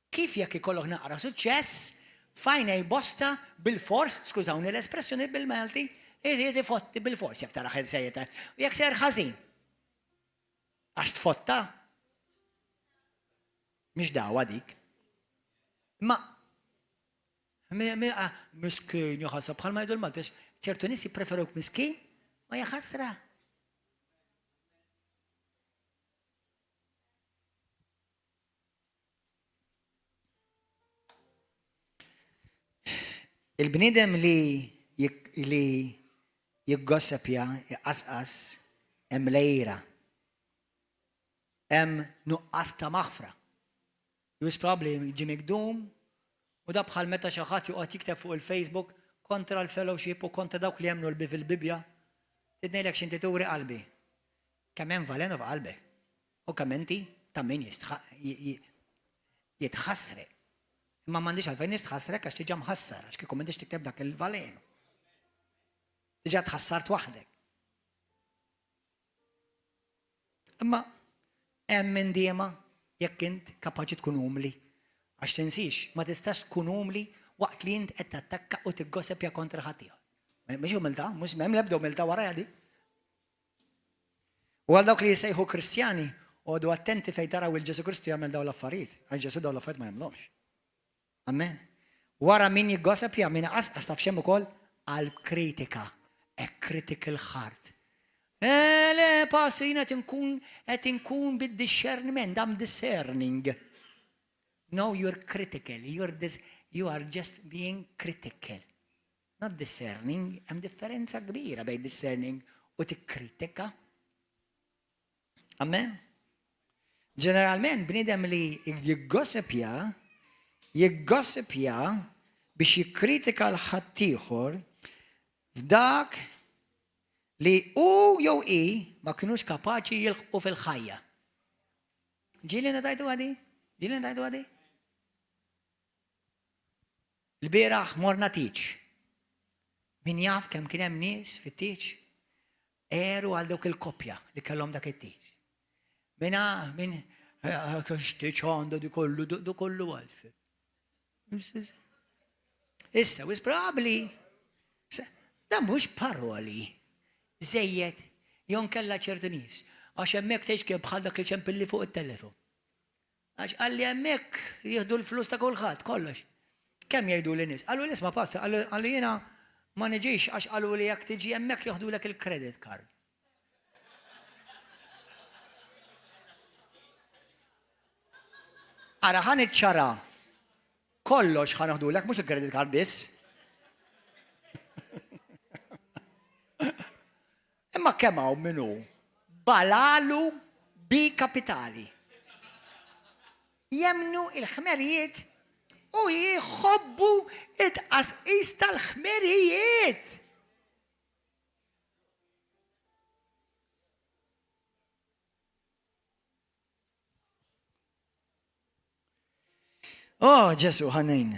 Kif jekk ikollok naqra suċċess, fajnej bosta bil-fors, skużawni l-espressjoni bil-Malti, irid ifotti bil-fors jekk tara ħed sejjed. Jekk ser ħażin. Għax tfotta. Mhix dawwa dik. Ma miskin jaħasab bħalma jgħidu l-Maltix, ċertu nies jippreferuk miskin ma jaħasra. Il-bniedem li jiggossipja, jqasqas, hemm lejra. Hemm nuqqas ta' maħfra. Jus probably jiġi mikdum u da bħal meta xi ħadd joqgħod jikteb fuq il-Facebook kontra l-fellowship u kontra dawk li jemmnu fil-Bibja. Tidnejlek x'inti turi qalbi. Kemm hemm valenu f'qalbek. U kemm inti ta' min jitħassrek. Imma m'għandix għalfejn nistħassrek għax tiġa mħassar, għax kieku m'intix tikteb dak il-valenu. Tiġa tħassart waħdek. Imma hemm min diema jekk int kapaċi tkun umli. Għax tinsix, ma tistax tkun umli waqt li int qed tattakka u tiggossipja kontra ħadd ieħor. Mhix umiltà, mhux hemm l-ebda umiltà wara di. U għal dawk li jsejħu Kristjani, għodu attenti fejn taraw il-Ġesu Kristu jagħmel dawn l-affarijiet, għax Ġesu dawn l-affarijiet ma jagħmlhomx. Amen. Wara min jiggossipja min qasqas taf xemm ukoll għal kritika, a critical heart. Le, passi jina qed inkun bid-discernment, I'm discerning. No, you're critical. You are just being critical. Not discerning. Hemm differenza kbira bejn discerning u tikkritika. Amen. Ġeneralment bniedem li jiggossipja biex jikkritika l-ħadd ieħor f'dak li u jew i ma kinux kapaċi jilħqu fil-ħajja. Ġieli ngħidu għadi? Il-bieraħ morna teach. Min jaf kemm kien hemm nies fit-teach eru għal dawk il-koppja li kellhom dak it-teach. Min teach għandu di kollu għalf. Issa, was probably da mhux paroli. Żejjed, jon kella ċertu nies. Għax hemmhekk tgħix bħal dak li ċempilli fuq it-telefon. Għax qalli hemmhekk jieħdu l-flus ta' kulħadd, kollox. Kemm jgħidu li nies? Qalu l-isma' passa, qalu jiena ma niġix għax qalu li jekk tiġi hemmhekk jieħdulek il-credit card. Ara ħan iċċara. kollox ħanaħdulek, mhux il-credit card biss. Imma kemm hawn minnu balalu bi kapitali. Jemnu il-ħmerijiet u jħobbu it-qasqis tal-ħmerijiet. Oh, Ġesu ħanin.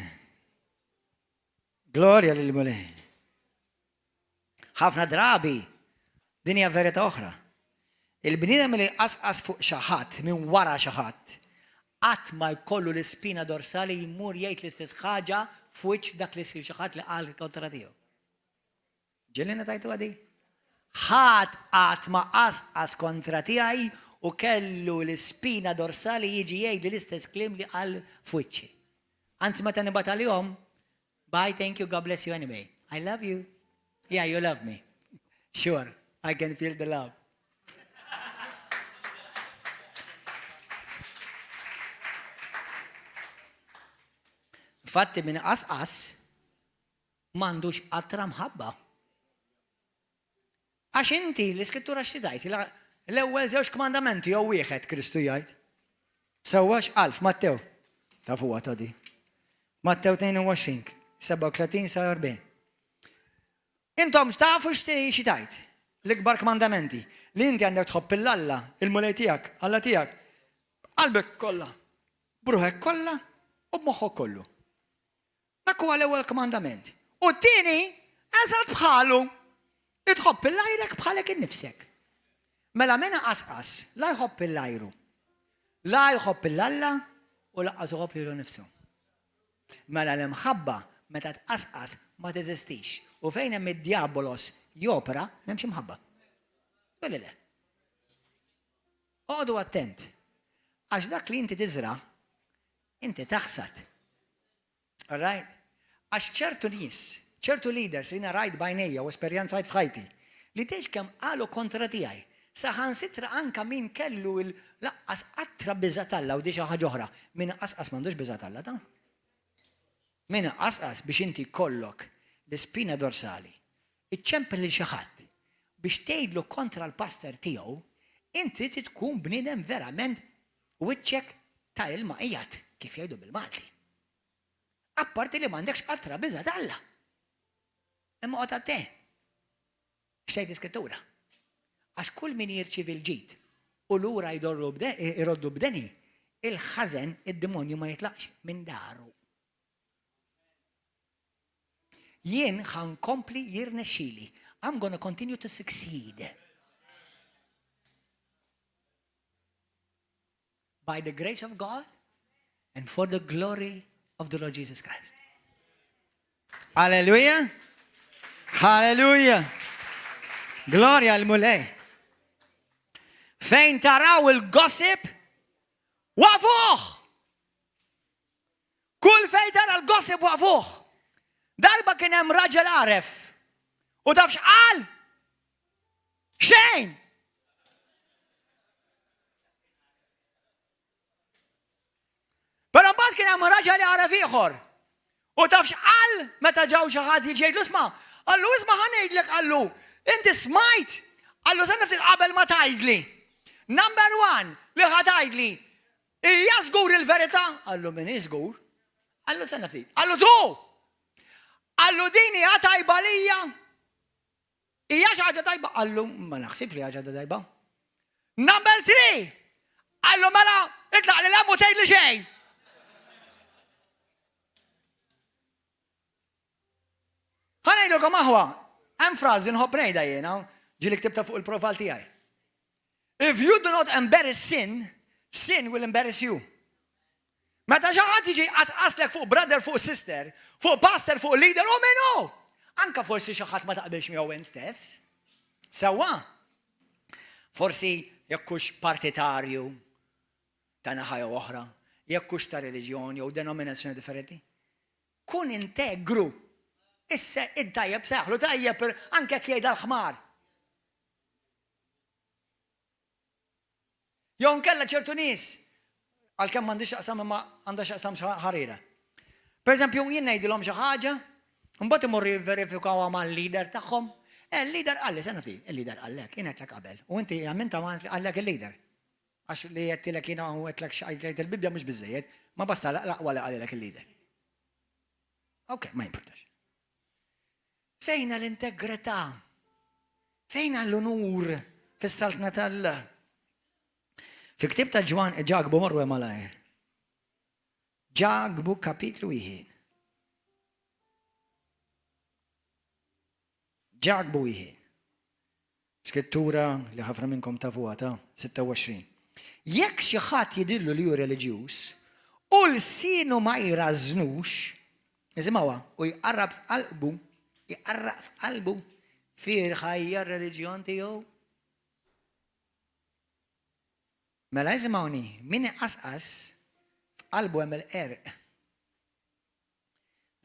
Gloria lil mulej. Ħafna drabi din hija verità oħra. Il-bniedem li qasqas fuq xi ħadd minn wara xi ħadd qatt ma jkollu l-ispina dorsali jmur jgħid l-istess ħaġa fuq dak li jsir xi ħadd li qal kontra tiegħu. Ġilli tajtu għadi? Ħadd qatt ma qasqas kontra tiegħi u kellu l-ispina dorsali jiġi jgħid l-istess kliem li qal fuq. Anzi meta nibgħat għalihom, bye, thank you, God bless you anyway. I love you. Yeah, you love me. Sure, I can feel the love. Fatti minn qasqas m'għandux qatra mħabba. Għax inti l-iskrittura x'tgħid, l-ewwel żewġ kmandamenti jew wieħed Kristu jgħid. Sewwax Alf Mattew. Tafuha ta' di. Mattew 22, 37 sa 40. Intom tafu xi tajt l-ikbar kmandamenti li inti għandek tħobb il-Alla, il-mulej tiegħek, Alla tiegħek, qalbek kollha, bruħek kollha u b'moħħok kollu. Dak huwa l-ewwel kmandament. U t-tieni eżatt bħalu li tħobb il-lajrek bħalek innifsek. Mela minn qasqas la jħobb il-lajru, la jħobb il-Alla u laqqas iħobb lilu nnifsu. Mela l-imħabba meta tqasqas ma teżistix u fejn hemm id-diabolos jopera m'hemmx imħabba. Weli le. Oqgħodu attent. Għax dak li inti tiżra, inti taħsad. All right? Għax ċertu nies, ċertu leaders li rajt bajnejja u esperjenzajt f'ħajti li tgħix kemm qalu kontra tiegħi. Saħansitra anka min kellu l-laqqas qatra biżatalla u di xi ħaġa oħra. Min qasqas m'għandux biżatalla ta'. Min qasqas biex inti kollok l-ispina dorsali, iċċempel li xi ħadd biex tgħidlu kontra l-pastor tiegħu, inti tkun bniedem verament wiċċek ta' il-maqijat kif jgħidu bil-Malti. Apparti li m'għandekx qatra biżatalla. Imma qod te. X'tgħid l-iskrittura? Għax kull min jirċievi l-ġid u lura jroddu b'deni, il-ħażen id-demonju ma jitlaqx minn daru. Jien ħankompli jirnexxieli. I'm going to continue to succeed. By the grace of God and for the glory of the Lord Jesus Christ. Hallelujah. Hallelujah. Gloria al mulej. Fejn taraw il-gossip, wafuħ! Kull fejn tara l-gossip wafuħ. Darba kien hemm raġel għaref. U taf x'qal? Xejn! Però mbagħad kien hemm raġel għaref ieħor. U taf x'qal meta ġew xi ħadd jiġi isma', qallu isma' ħanejdlek qallu, inti smajt, qallu se niftik qabel ma tgħidli. Number one li ħatajdli, hija żgur il-verità? Qallu min hi żgur? Qallu se niftik. Qallu tu! Qallu din hija tajba lija. Hija xi ħaġa tajba. Qallu ma naħsibx li ħaġa tajba. Number three. Qallu mela itlaq li l-hemm u tgħidli xejn. Ħanejdulkom aħwa, hemm frażi nħobb ngħidha jiena, ġieli ktibta fuq il-profil tiegħi. If you do not embarrass sin, sin will embarrass you. Meta xi ħadd jiġi qasqaslek fuq brother, fuq sister, fuq pastor, fuq leader, u minnu! Anka forsi xi ħadd ma taqbilx miegħu int stess. Sewwa. Forsi jekk hux partitarju ta' naħa jew oħra, jekk hux ta' reliġjoni jew denominazzjoni differenti. Kun integru. Issa id-tajjeb seħħlu tajjeb anke jekk jgħidha l-ħmar. Jew nkella ċertu nies għalkemm m'għandix x'aqsam imma għandha x'aqsam ħarira. Per eżempju, jien ngħidilhom xi ħaġa, mbagħad imorru jivverifikaw mal-leader tagħhom. Il-leader qalli, se nafti, il-leader qallek, jien qedlek qabel. U inti għamminta qallek il-leader. Għax li jettilek jina u għetlek xajt il-Bibja mux bizzejiet, ma basta laqwa li għalilek il-lider. Ok, ma importax. Fejna l-integrità? Fejna l-onur fis-saltna tal-la? Fi ktib ta' ġagbu marru malajr. Ġagbu kapitlu 1. Ġagbu 1. Skrittura li ħafna minnkom tafuha ta' 26. Jekk xi ħadd jidillu li hu reliġjuż u l-sienu ma jrażnux, isimgħuha, u jqarrab f'qalbu fir ħajja r-reliġjon tiegħu. Mela isimgħuni, min iqasqas f'qalbu hemm il-qerq.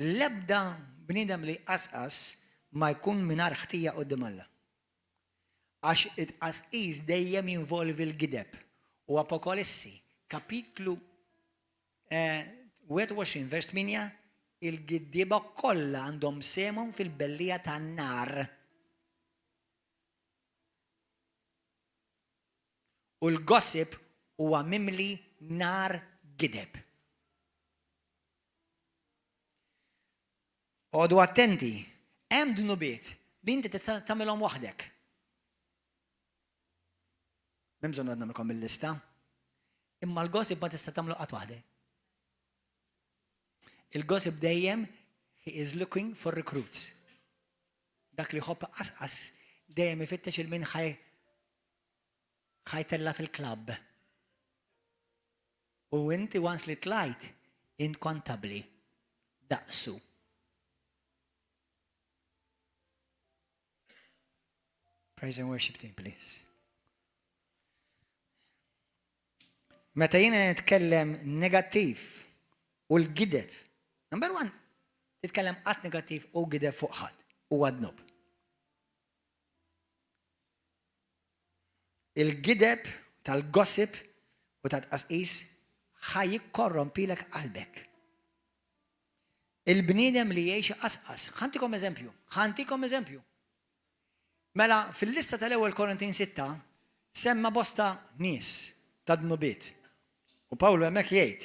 L-ebda bniedem li qasqas ma jkun mingħajr ħtija quddiem Alla. Għax it-qasqis dejjem jinvolvi l-gideb. U Apokolissi, kapitlu 21, vers 8, il-giddiba kollha għandhom semhom fil-bellija tan-nar. U l-gossip huwa mimli nar gideb. Għodu attenti, hemm dnubiet li inti tista' tagħmilhom waħdek. Memżon għadna mkom il-lista. Imma l-gossip ma tista' tagħmlu qatt waħdek. Il-gossip dejjem he is looking for recruits. Dak li ħobb qasqas dejjem ifittex il-min ħajtella fil-klabb. U inti once li tlajt inkontabli daqsu. Praise and worship team, please. Meta jiena nitkellem negattiv u l-gideb, number 1, titkellem qatt negattiv u gideb fuq ħadd u għadnob. Il-gideb tal-gossip u tal-qasqis ħaj jikkorrompilek qalbek. Il-bniedem li jgħix qasqas. Ħantikom eżempju. Mela fil-lista tal-ewwel Korintin 6 semma bosta nies ta' dnubiet. U Pawlu hemmhekk jgħid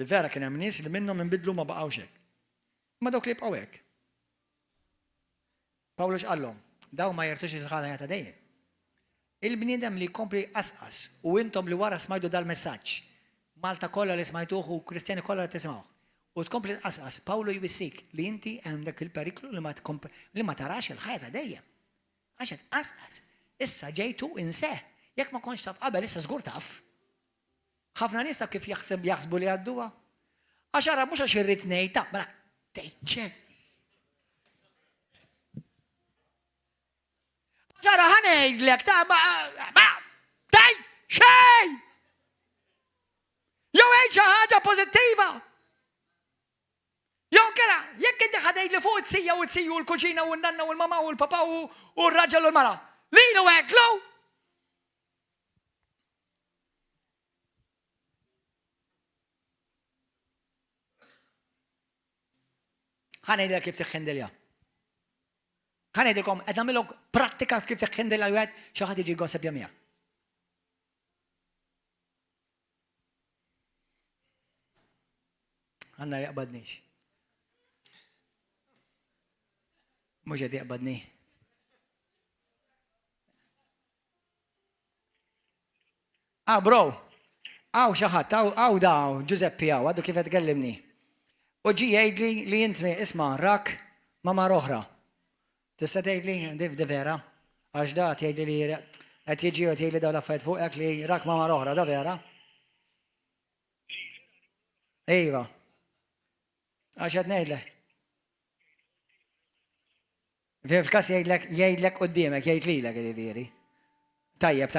li vera kien hemm nies li minnhom inbidlu ma baqgħux hekk. Ma dawk li jibqgħu hekk. Pawlu x'qallhom? Daw ma jertux il-ħalja ta' dejjem. Il-bniedem li jkompli qasqas u intom li wara smajdu dal-messaġġ. Malta kollha li smajtuh u Kristjani kollha li tisimgħu. U tkompli qasqas, Pawlu jwissik li inti hemm dak il-periklu li ma tarax il-ħajja ta' dejjem. Għax qed qasqas. Issa ġejtu inseh. Jekk ma kontx taf qabel issa żgur taf. ħafna nies taf kif jaħsbu li għadduha. Għax ara mhux għax irrid ngħid ta' mela tgħid ġara ħanejdlek ta' ma tgħid xejn! Jew għid xi ħaġa pożittiva! Jew kella, jekk inti ħadejdli fuq it-sija u t-siju u l-kuċina u n-nanna u l-mama u l-papa u r-raġel u l-mara. Lilu għeklu! ħanejdlek kif tiħħendilja. ħanejdilkom, qed nagħmilhom prattika kif tiħħendilja wieħed xi ħadd jiġi jgosseb jamija. Għandna jaqbadniex. Mhux qed jaqbadni. Bro, xi ħadd, daw, Giuseppe għadu kif qed tkellimni. U ġi jgħidli li jintmi isma' rak ma' mar oħra. Tista' tgħidli di vera? Għax da tgħidli li qed jiġi u tgħidli dawn l-affarijiet fuqek li rak ma' mar oħra, da vera? Iva. Għax qed ngħidlek. Fil-każ jgħidlek quddiemek, jgħid lilek irivieri. Tajjeb.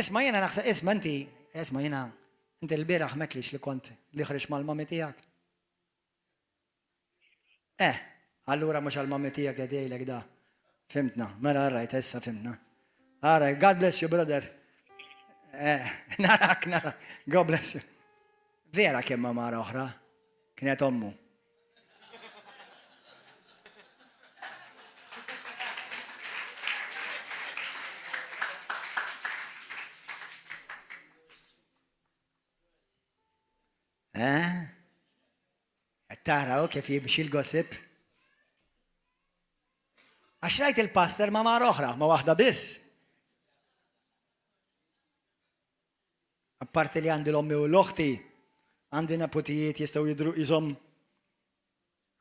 Isma' jiena naħseb inti l-bieraħ meklix li kont li ħriġ mal-mami tiegħek. Allura mhux għall-mami tiegħek qed jgħidlek da. Fimtna, mela rajt issa fimtna. Alright, God bless you, brother. Narak, God bless you. Vera kemm ma mara oħra. kienet ommu. Taraw kif jibxi l-gossip? Għax rajt il-pastor ma mar oħra, ma waħda biss. Apparti li għandi l-ommi u l-oħti, għandi napotijiet jistaw jidru jizom.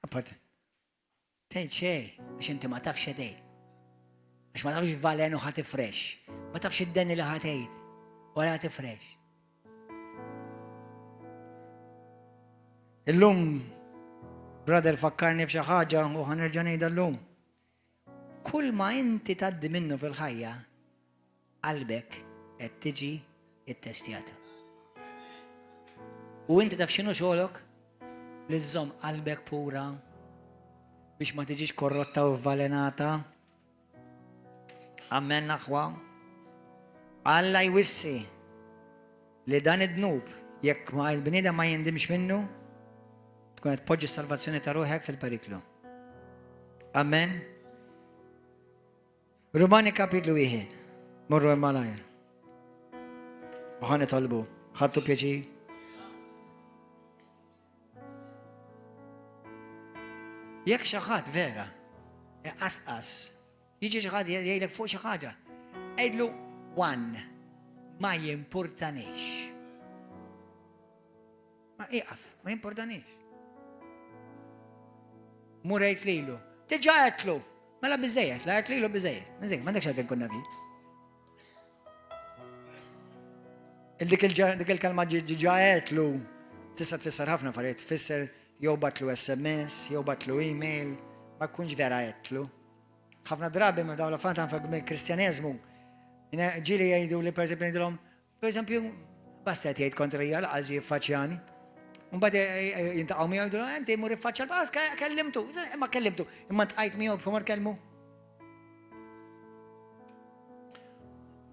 Apparti. Tejt xej, għax inti ma tafx edej. Għax ma tafx valenu ħati fresh. Ma tafx id-denni li ħatejt. Wara ħati fresh. Illum, brother, fakkarni f'xi ħaġa u ħanerġa' ngħidha llum. Kull ma inti tgħaddi minnu fil-ħajja, qalbek qed tiġi it-testjata. U inti taf x'inhu xogħolok? Li żżomm qalbek pura biex ma tiġix korrotta u avvalenata. Amen aħwa. Alla jwissi li dan id-dnub jekk ma l-bniedem ma jindimx minnu tkun qed tpoġġi s-salvazzjoni ta' ruħek fil-periklu. Amen. Rumani kapitlu 1. Morru malajr. Uħani talbu. ħadtu pjaċi. Jekk xi ħadd vera, qasqas, jiġi xi ħadd jgħidlek fuq xi ħaġa. Għidlu one, ma jimpurtanix. Ma iqaf, ma jimpurtanix. Murejt lilu. Tiġa għetlu. Mela bizzejet, la għetlilu bizzejet. Nizek, ma ndekx għalfejn kunna vi. Dik il-kalma ġiġa għetlu tista' tfisser ħafna affarijiet, tfisser jew batlu SMS, jew batlu email, ma tkunx vera għetlu. ħafna drabi ma dawn l-affarijiet anfak mill-Kristjaneżmu. Ġieli jgħidu li pereżempju ngħidulhom, pereżempju, basta qed jgħid kontrija laqas jiffaċċjani. Mbagħad jintaqgħu miegħu jgħidu inti mur iffaċċja l-baqas kellimtu, imma kellimtu, imma tqajt miegħu b'fumar kellmu.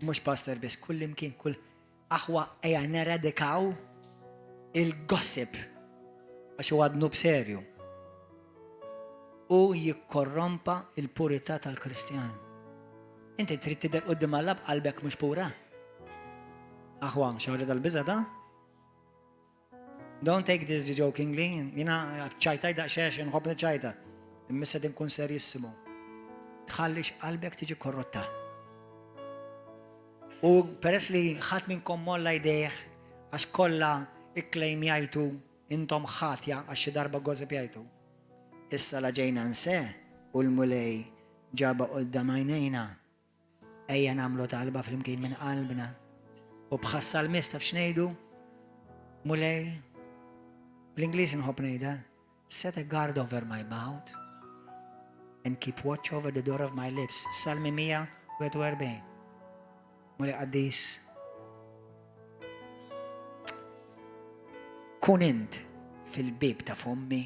Mhux pastor biss, kull imkien, kull aħwa ejja neradikaw il-gossip għax huwa dnub serju u jikkorrompa il-purità tal-Kristjan. Inti trid tidher quddiem Alla b'qalbek mhux pura. Aħwa, xawri tal-biża ta'? Don't take this jokingly. Jina ċajtaj daqxiex, nħobb ċajta. Immissa din kun serjissimu. Tħallix qalbek tiġi korrotta. U peress li ħadd minnkom molla jdejh għax kollha ikklejm jgħidu intom ħatja għax xi darba gożib jgħidu. Issa la ġejna nse u l-mulej ġaba quddam għajnejna. Ejja nagħmlu talba flimkien minn qalbna. U bħassal mista f'xnejdu mulej bl-Ingliż inħobb ngħidha, set a guard over my mouth and keep watch over the door of my lips. Salmi 141. Mulej qaddis. Kun int fil-bib ta' fommi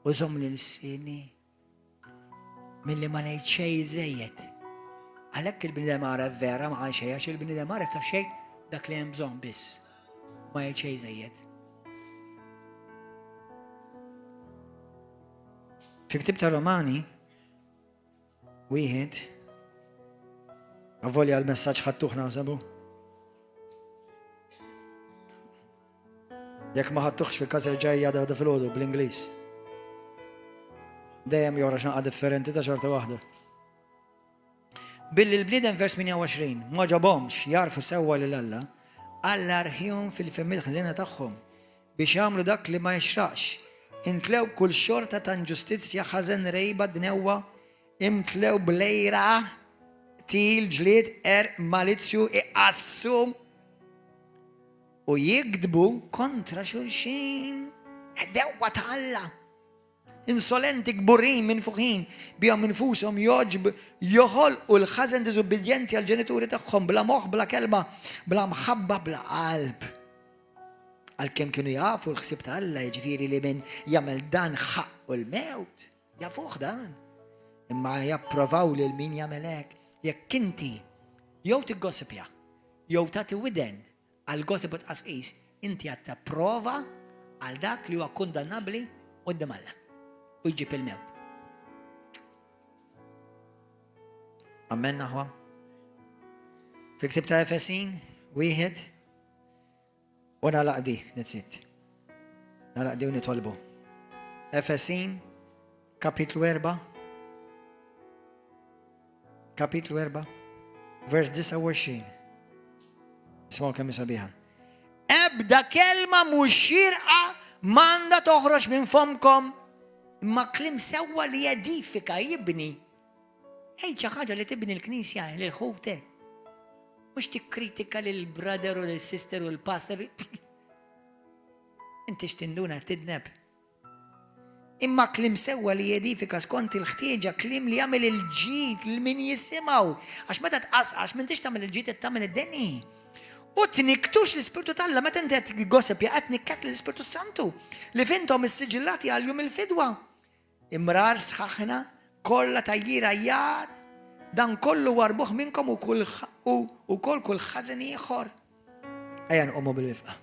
u żomm li l-sini milli ma ngħid xejn żejjed. Għalhekk il-bniedem għaref vera ma qal xejn għax il-bniedem għaref taf xejn dak li hemm bżonn biss. Ma jgħid xejn żejjed. Fi ktib ta' Romani, wieħed, avvolja l-messaġġ ħadtuħna sabu. Jekk ma ħadtuħx fil-każ ġejja da fil-ħodu bl-Ingliż. Dejjem jora xanqa differenti ta' xorta waħda. Billi l-bniedem vers 28 ma ġabhomx jarfu sewwa lil Alla, Alla rħihom fil-femmil ħżiena tagħhom biex jagħmlu dak li ma jixraqx. Intlew kull xorta ta' ġustizzja ħażen rejba dnewwa, imtlew blejra til ġlied malizzju iqassu u jikdbu kontra xulxin. Dewwa ta' Alla. Insolenti kburin minn fuqin bihom infushom joħolqu l-ħażen diżubbidjenti għall-ġenituri tagħhom bla moħħ, bla kelma, bla mħabba, bla qalb. Għalkemm kienu jafu l-ħsieb ta' Alla, jiġifieri li min jagħmel dan ħaqqu l-mewt, jafuh dan. Imma japprovaw lil min jagħmel hekk. Jekk inti jew tiggossipja, jew tagħti widen għal gossip u tqasqis, inti qed tapprova għal dak li huwa kondannabbli quddiem Alla u jġib il-mewt. Amen naħwa. Fil-ktib ta' Efesin, wieħed, u nagħlaq di, that's it. Nagħlaq di u nitolbu. Efesin, kapitlu 4, vers 29. Ismaw kemm sabiħa. Ebda kelma mhux xirqa m'għandha toħroġ minn fomkom ma klim sewwa li jedifika jibni. Ej xi ħaġa li tibni l-Knisja lil ħutek. Mhux tikkritika lil brother u lil sister u l-pastor. Inti x'tinduna tidneb. Imma klim sewwa li jedifika skont il-ħtieġa, klim li jagħmel il-ġid lil min jisimgħu. Għax meta tqasqax m'intix tagħmel il-ġid qed tagħmel id-deni. U tniktux l-Ispirtu tal-Alla meta inti qed gossip qed nikkat l-Ispirtu Santu li fintom is-siġillati għal jum il-fidwa. Imrar sħaħna kollha tajjira jgħad dan kollu warbuh minnkom u kull ħażen ieħor. Ejja nqommu bil-wifqa.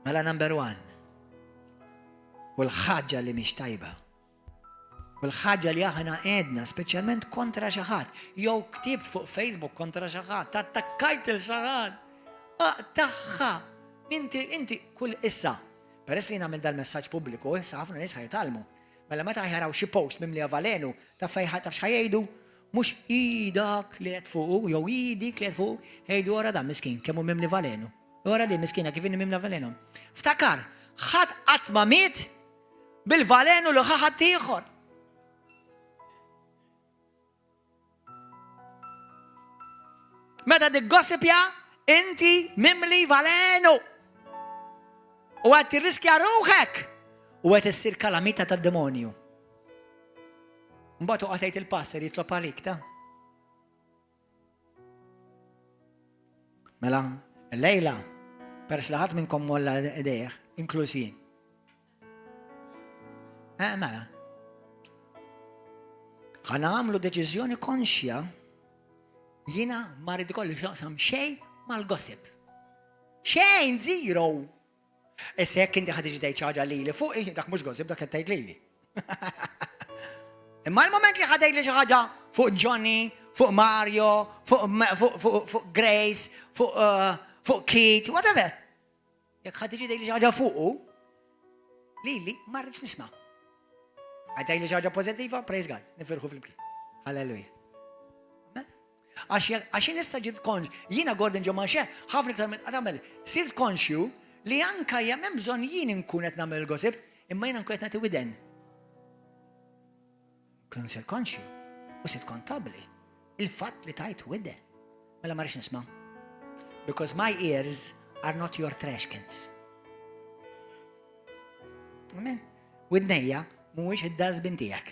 Mela number 1. Kull ħaġa li mhix tajba. Kull ħaġa li aħna għedna speċjalment kontra xi ħadd, jew ktibt fuq Facebook kontra xi ħadd, attakkajt il xi ħadd. Taħħa. Inti kull issa, peress li nagħmel dal-messaġġ pubbliku, issa ħafna nies ħajtalmu. Mela meta jaraw xi post mimli avalenu, taf x'ħajjgħidu, mhux idak li qed fuq, jew idik li qed fuq, ħejdu wara dan miskin kemm hu mimli valenu. Wara din miskina kif inni mimli valenu. Ftakar, ħadd qatt ma miet bil-valenu li ħadd ieħor. Meta diggossipja, inti mimli valenu. U għed tirriskja ruħek. U għed issir kalamita tad-demonju. Mbagħad għatejt il-pastor jitlob għalik ta. Mela, lejla, pers li ħadd minnkom molla idejh, inkluż jien. Mela. Ħana għamlu deċiżjoni konxja. Jina ma rrid ikolli xaqsam xejn mal-gossip. Xejn, zero. Issa jekk inti ħad tiġi tgħid xi ħaġa lili fuq, dak mhux gossip, dak qed tgħid lili. Imma l-moment li ħad tgħidli xi ħaġa fuq Johnny, fuq Mario, fuq Grace, fuq Kate, whatever. Jekk ħad tiġi tgħidli xi ħaġa fuqu, lili ma rridx nisma'. Ħad tgħidli xi ħaġa pożittiva, praise God, nifirħu fl-imkien. Halleluja. Għax issa ġibt konx, jina Gordon Ġomaxe, ħafna iktar minn għadamel, sirt konxju li anka jemmen bżon jien nkun qed nagħmel gossip, imma jien nkun qed nagħti widen. Kun sir konxju u sirt kontabli. Il-fatt li tajt widen. Mela ma rridx nisma'. Because my ears are not your trash cans. Amen. Widnejja mhuwiex id-dazbin tiegħek.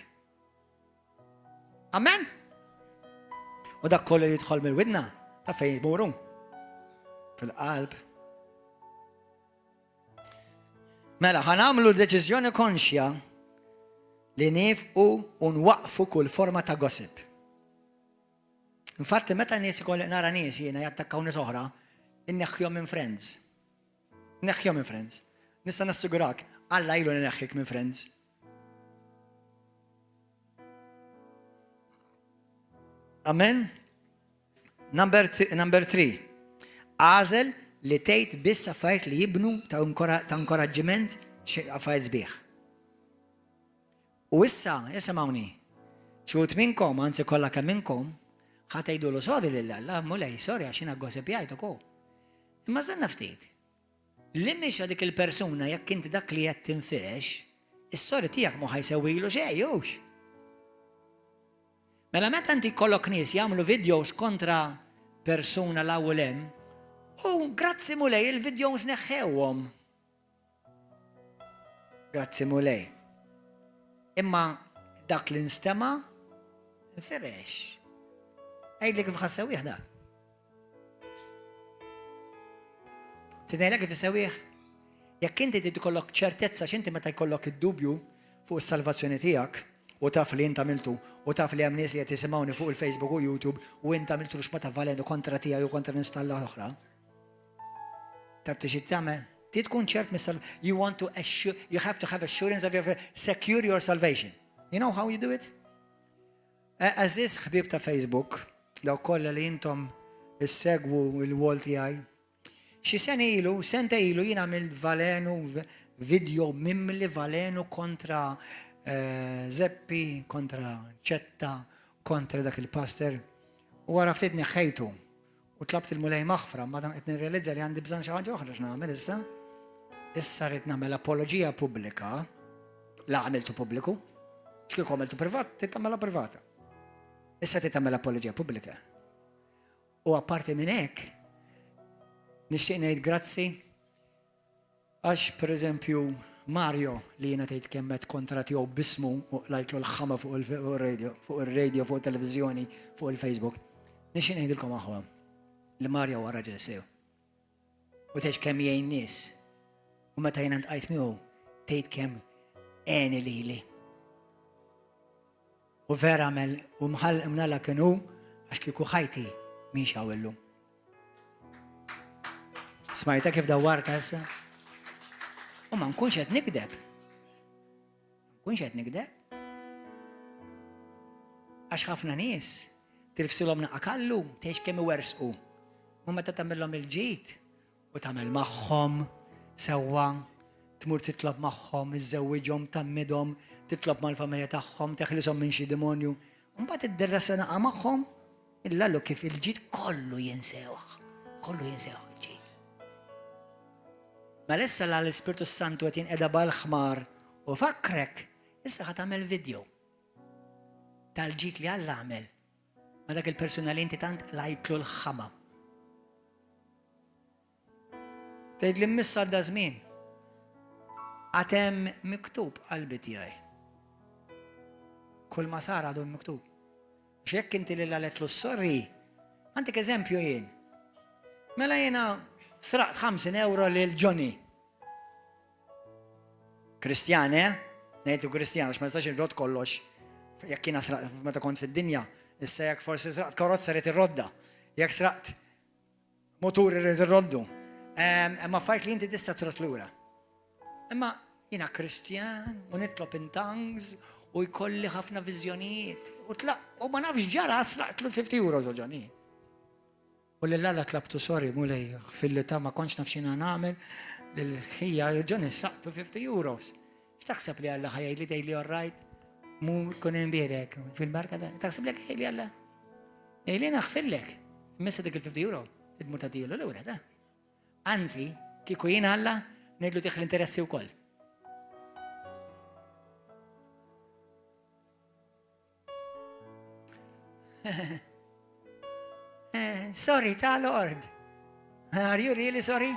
Amen. U dak kollu li jidħol mill-widna, ta' fejn jmuru? Fil-qalb. Mela, ħanamlu deċiżjoni konxja li nifqu u nwaqfu kull forma ta' gossip. Infatti, meta nies ikolli nara nies jiena jattakkaw nies oħra, inneħħihom minn friends. Neħħihom minn friends. Nista' nassigurak, Alla ilu neħħik minn friends. Amen. Number 3. Għażel li tgħid biss affarijiet li jibnu ta' inkoraġġiment xi affarijiet sbieħ. U issa, isimgħuni, xut minnkom, anzi kollha kemm minnkom, ħadd tgħidulu sorry lil Alla, mulej, sorry għax jiena gossipjajt ukoll. Imma żenna ftit. Li mhix dik il-persuna jekk inti dak li qed tinfirex, is-sorry tiegħek ma ħajsewwilu xejn jew. Mela meta inti kollok nies jagħmlu videos kontra persuna l-ewwel hemm, u grazzi mulej il-videos neħħewhom. Grazzi mulej. Imma dak li nstema' infirex. Għajdli kif ħassewih dak. Tidejlek kif isewih? Jekk inti trid ikollok ċertezza x'inti meta jkollok id-dubju fuq is-salvazzjoni tiegħek, u taf li inta miltu, u taf li hemm nies li qed jisimgħuni fuq il-Facebook u YouTube u inta miltu x'ma taf valenu kontra tiegħi u kontra nies tal-oħra. Taf tixi tagħmel, tkun ċert you want to assure, you have to have assurance of your secure your salvation. You know how you do it? Aziz ħbib ta' Facebook, daw kollha li intom issegwu il-wall tiegħi. Xi senta ilu jien għamilt valenu video mimli valenu kontra Zeppi, kontra ċetta, kontra dak il-pastor. U għara ftit neħħejtu u tlabt il-mulej maħfra, ma dan qed nirrealizza li għandi bżonn xi ħaġa oħra x'nagħmel issa. Issa rrid nagħmel apoloġija pubblika, la għamiltu pubbliku, x'kieku għamiltu privat, trid tagħmilha privata. Issa trid tagħmel apoloġija pubblika. U apparti minn hekk, nixtieq ngħid grazzi għax pereżempju Mario li jiena tgħid kemmet kontra tiegħu bismu u lajtlu l-ħama fuq ir-radio, fuq il-televiżjoni, fuq il-Facebook. Nixtieq ngħidilkom aħwa li Mario huwa raġel sew. U tgħid kemm jgħin nies. U meta jiena ntqajt miegħu tgħid kemm għeni lili. U vera għamel u mnalla kienu għax kieku ħajti mhix illum. Smajta kif dawwarta issa? U ma nkunx qed nikdeb. Għax ħafna nies tirfsilhom naqakallu tgħix kemm iwersqu. U meta tagħmilhom il-ġid u tagħmel magħhom sewwa, tmur titlob magħhom, iżżewwiġhom, tammidhom, titlob mal-familja tagħhom, teħlishom minn xi demonju. U mbagħad idderrasa naqa' magħhom illallu kif il-ġid kollu jinsewh il-ġid. Ma issa l-Ispirtu Santu qed jinqeda bal-ħmar u fakrek issa ħad tagħmel video tal-ġid li Alla għamel ma dak il-persuna li inti tant lajtlu l-ħama. Tgħid li mmissa għadda żmien għad hemm miktub qalbi tiegħi. Kull ma sar għadu miktub. X'jekk inti lil għaletlu sorry, għandek eżempju jien. Mela jiena sraqt 50 euro lil Johnny. Kristjan, ngħidu Kristjan, għax ma nistax irrod kollox. Jekk jiena sraqt meta kont fid-dinja, issa jekk forsi sraqt karozza rid irrodda. Jekk sraqt motur irid irroddu. Imma fajt li inti tista' trot lura. Imma jiena Kristjan u nitlob in tongues u jkolli ħafna viżjonijiet. U ma nafx ġara sraqtlu 50 euro Johnny. U l-lalla tlabtu sorry, mulej, fil-lita ma konċ nafxina namel, l-ħija, Johnny, saqtu 50 euros. X'taħseb li Alla ħajaj li dejli orrajt? Mur kunem birek, fil-barka da. Taħseb li ħajli Alla? Ejli naħfillek, messa dik il-50 euro, id-mur ta' tiju l-ura, da. Anzi, kiku jina Alla, nedlu tiħ l-interessi u koll. Sorry, ta' Lord. Are you really sorry?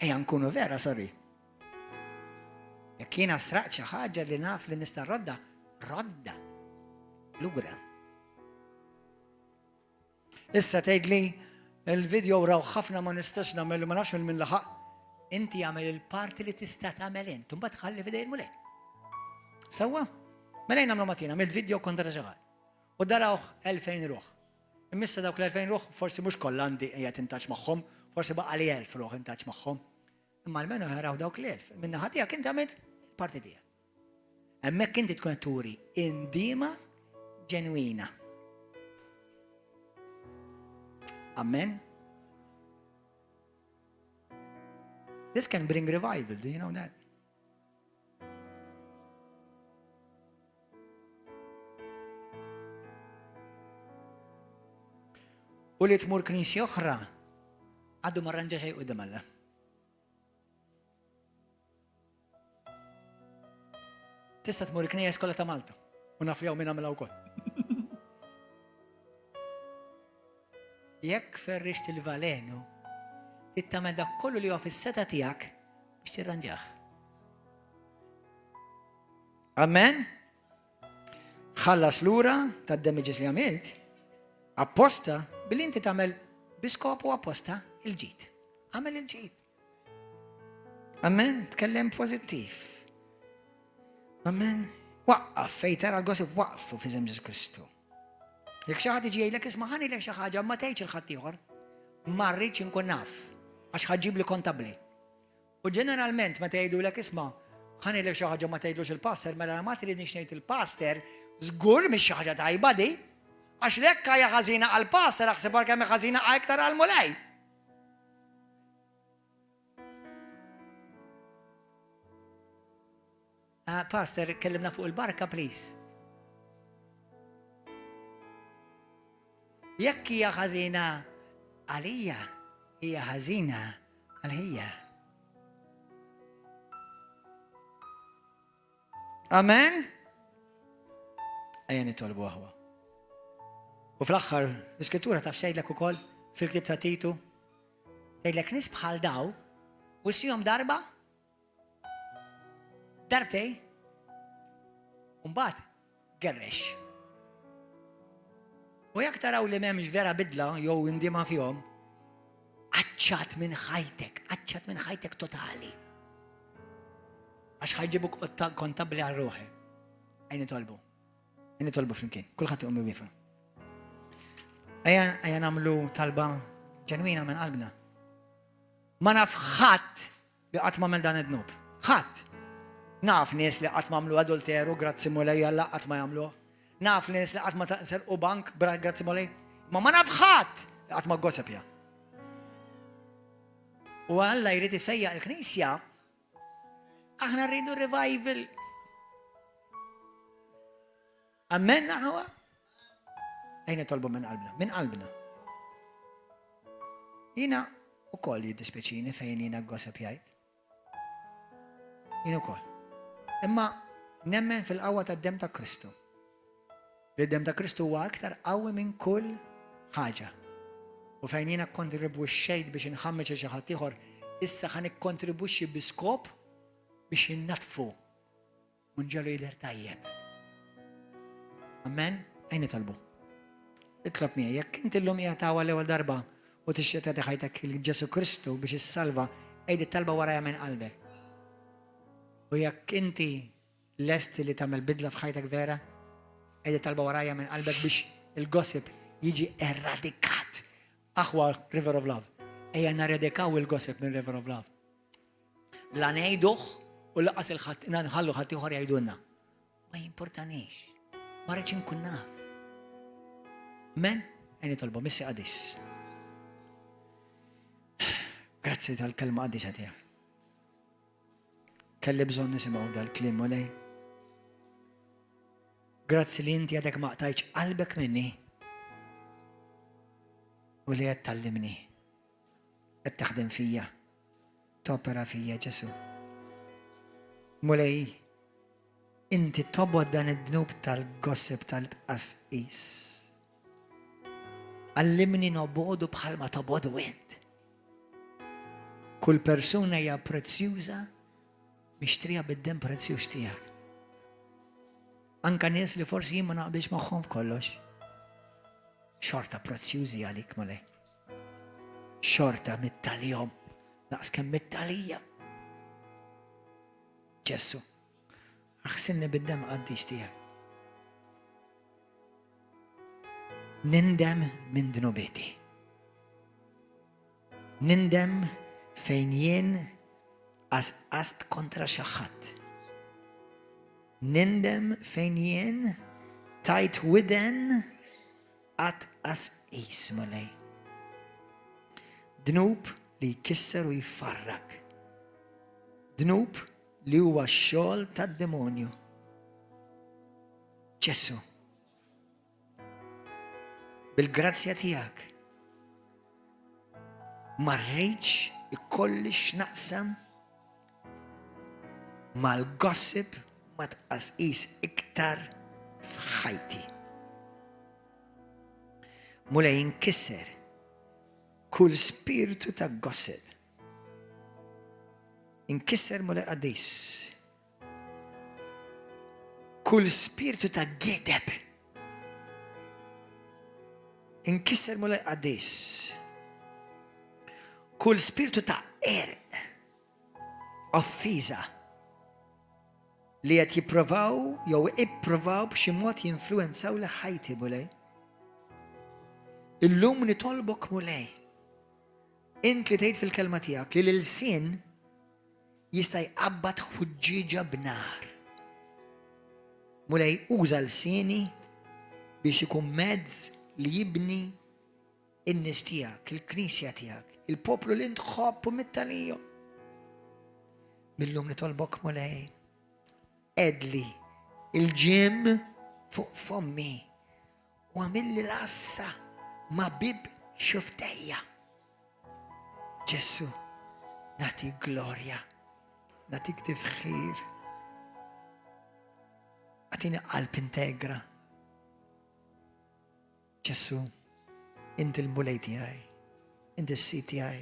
Ejja nkunu vera sorry. Jekk jiena sraqt xi ħaġa li naf li nista' rodda lura. Issa tgħidli il-video raw ħafna ma nistax nagħmel ma nafx minn laħaq. Inti għamel il-parti li tista' tagħmel int, u mbagħad tħalli fidej il-mulej. Sewwa? Mela jien nagħmlu matina, għamilt video kontra ġeħal. U darawh 2000 ruħ. Immissa dawk l-2000 ruħ forsi mhux kollha għandi qiegħed intaċ magħhom, forsi baqa' li 1000 ruħ intaċ magħhom. Imma almenu jaraw dawk l-1000. Minna ħadd tiegħek inti għamilt il-parti tiegħek. Hemmhekk inti tkun turi indima ġenwina. Amen. This can bring revival, do you know that? U li tmur knisja oħra, għaddu marranġa xej qudiem Alla. Tista' tmur knisja kollha ta' Malta, u naf li hawn min għamilha wkoll. Jekk ferrixt il-valenu, tittamel dak kollu li huwa fis-seta tiegħek biex tirranġah. Amen? Ħallas lura tad-damages li għamilt apposta billi inti tagħmel biskopu apposta il-ġid. Għamel il-ġid. Amen? Tkellem pożittiv. Amen? Waqqaf fejn tara l-gosib waqfu fi Ġesu Kristu. Jekk xi ħadd iġi jgħidlek isma' ħanilek xi ħaġa ma tgħidx il-ħadd ieħor. Ma rridx inkun naf għax ħaġġib li kontabbli. U ġeneralment meta jgħidulek isma' ħanilek xi ħaġa ma tgħidlux il-pastor, mela ma tridniex ngħid il-pastor, żgur mhix xi ħaġa tajba di. Għax lekk hija ħażina għall-pastor aħseb kemm ħażina aktar għall-mulej. Pastor, kellimna fuq il-barka, please. Jekk hija ħażina għalija, hija ħażina għal-ħija. Amen? Ejja nitolbu aħwa. U fl-aħħar, l-iskrittura taf xejdlek ukoll fil-ktib ta' Titu, tgħidlek nies bħal daw u issihom darba, darbtej, u mbagħad gerrex. U jekk taraw li m'hemmx vera bidla jew indima fihom, aċċat minn ħajtek totali. Għax ħajġibuk kontabbli għal ruħi. Ejja nitolbu flimkien, kulħadd iqum wieqfa. Ejja nagħmlu talba ġenwina minn qalbna. Ma naf ħadd li qatt m'għamel dan id-dnub. Ħadd. Naf nies li qatt m'għamlu adulteru, grazzi mulej Alla qatt ma jagħmluh. Naf nies li qatt ma serqu bank, grazzi mulej. Ma naf ħadd li qatt ma gossipja. U Alla jrid ifejjaq il-Knisja, aħna rridu revival. Amen aħwa? Ejja nitolbu minn qalbna. Jiena ukoll jiddispeċini fejn jiena gossipjajt. Jiena ukoll. Imma nemmen fil-qawwa tad-dem ta' Kristu. Li d-dem ta' Kristu huwa aktar qawwi minn kull ħaġa. U fejn jiena kontribwixxejt biex inħammeġ xi ħadd ieħor, issa ħa nikkontribwixxi bi skop biex innatfu u nġelu jidher tajjeb. Amen? Ejja nitolbu. Itlob miegħi, jekk inti llum qiegħed tagħwa l-ewwel darba u tixtieq tagħti ħajtek il-Ġesu Kristu biex issalva, ejdi talba warajja minn qalbek. U jekk inti lesti li tagħmel bidla f'ħajtek vera, ejdi talba warajja minn qalbek biex il-gossip jiġi erradikat. Aħwa River of Love. Ejja naredikaw il-gossip minn River of Love. La ngħiduh u laqas nħallu ħadd ieħor jgħidulna. Ma jimportanix. Ma rridx inkun naf. Amen? Ejja nitolbu missi qadis. Grazzi tal-kelma qadisa tiegħek. Kelli bżonn nisimgħu dal-kliem u lej. Grazzi li inti għadek ma qtajtx qalbek minni u li qed tallimni. Qed taħdem fija. Topera fija Ġesu. Mulej, inti tobod dan id-dnub tal-gossip tal-tqasqis. Allimni nobodu bħalma tobodu int. Kull persuna hija prezzjuża mixtrija bid-dem prezzjuż tiegħek. Anka nies li forsi jien ma naqbilx magħhom f'kollox. Xorta prezzjużi għalik mulej. Xorta mittalihom. Naqs kemm mittalija. Ġesu, aħsilni bid-dem qaddis tiegħek. Nindem minn dnubieti. Nindem fejn jien qasqast kontra xi ħadd. Nindem fejn jien tajt widen qatt qasqis mulej. Dnub li jkisser u jfarrak. Dnub li huwa x-xogħol tad-demonju. Ġesu, bil-grazzja tiegħek ma rridx ikolli x'naqsam mal-gossip ma tqasqis iktar f'ħajti. Mulej inkisser kull spiritu ta' gossip. Inkisser mulej qadis. Kull spiritu ta' gideb. Inkisser mulej qadis. Kull spiritu ta' offiża li qed jipprovaw jew ippruvaw b'xi mod jinfluwenzaw li ħajti mulej. Illum nitolbok mulej. Int li tgħid fil-kelma tiegħek li l-sin jista' jqabbad ħuġġiġa b'nar. Mulej uża l-sieni biex ikun mezz li jibni in-nies tiegħek, il-knisja tiegħek, il-poplu li int tħobbu mit-taliju. Millum nitolbok mulej. Edli il-ġim fuq fommi u għamilli l-assa ma bib xuftejja. Ġessu, nati glorja, natik tifħir, għatini qalb integra. Ġessu, inti l-mulej tijaj, inti s-sit tijaj.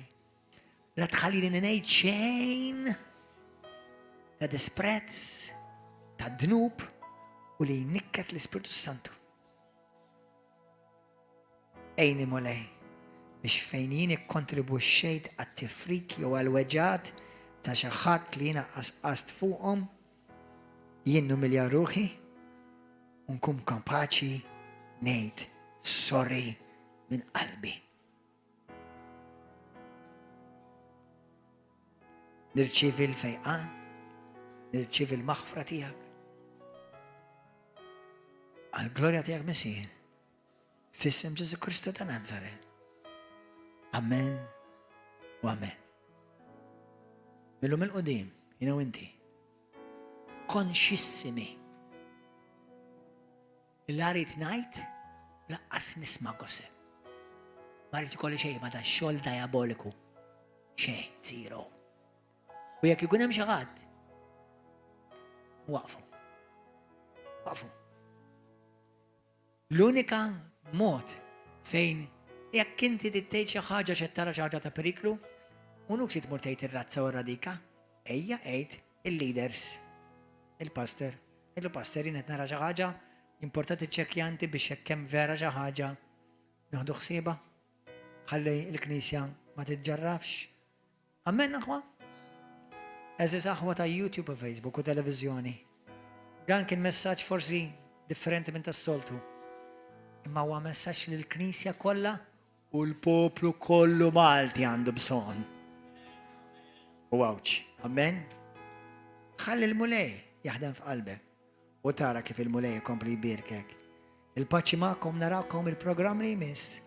La tħalli li n-nejt xejn ta' disprezz, ta' dnub u li jnikkat l-Ispiritu Santu. Ejni mulej, biex fejn jien ikkontribwixxejt għat-tifrik jew għal-weġġat ta' xi ħadd li jiena qasqast fuqhom, jien numilja ruħi u nkun kapaċi ngħid sorry minn qalbi. Nirċievi l-fejqan, nirċievi l-maħfra tiegħek. Għal-glorja tiegħek Messih, f'isem Ġesu Kristu ta' Nazaret. Amen u amen. Millum il-qudiem, jiena u inti, konxissimi li rrid ngħid laqqas nisma' goseb. Ma rrid ikolli xejn ma' da xogħol diaboliku. Xejn, zero. U jekk ikun hemm xi ħadd, waqfu. L-unika mod fejn jekk inti tittejt xi ħaġa xi tara xi ħaġa ta' periklu, u nuk li tmur tgħid ir-razza u r-radika, ejja għid il-leaders, il-pastor, il-pastor jien qed nara xi ħaġa importanti ċċekkjanti biex jekk hemm vera xi ħaġa nieħdu ħsiebha, ħalli l-Knisja ma titġarrafx. Amen aħwa? Eżis aħwa ta' YouTube u Facebook u televiżjoni. Dan kien messaġġ forsi differenti minn tas-soltu. Imma huwa messaġġ lill knisja kollha u l-poplu kollu Malti għandu bżonn. Wawċ, amen? Ħalli l-mulej jaħdem f'qalbek u tara kif il-mulej jkompli jbirkek. Il-paċi magħkom narawkom il-programm li jmiss.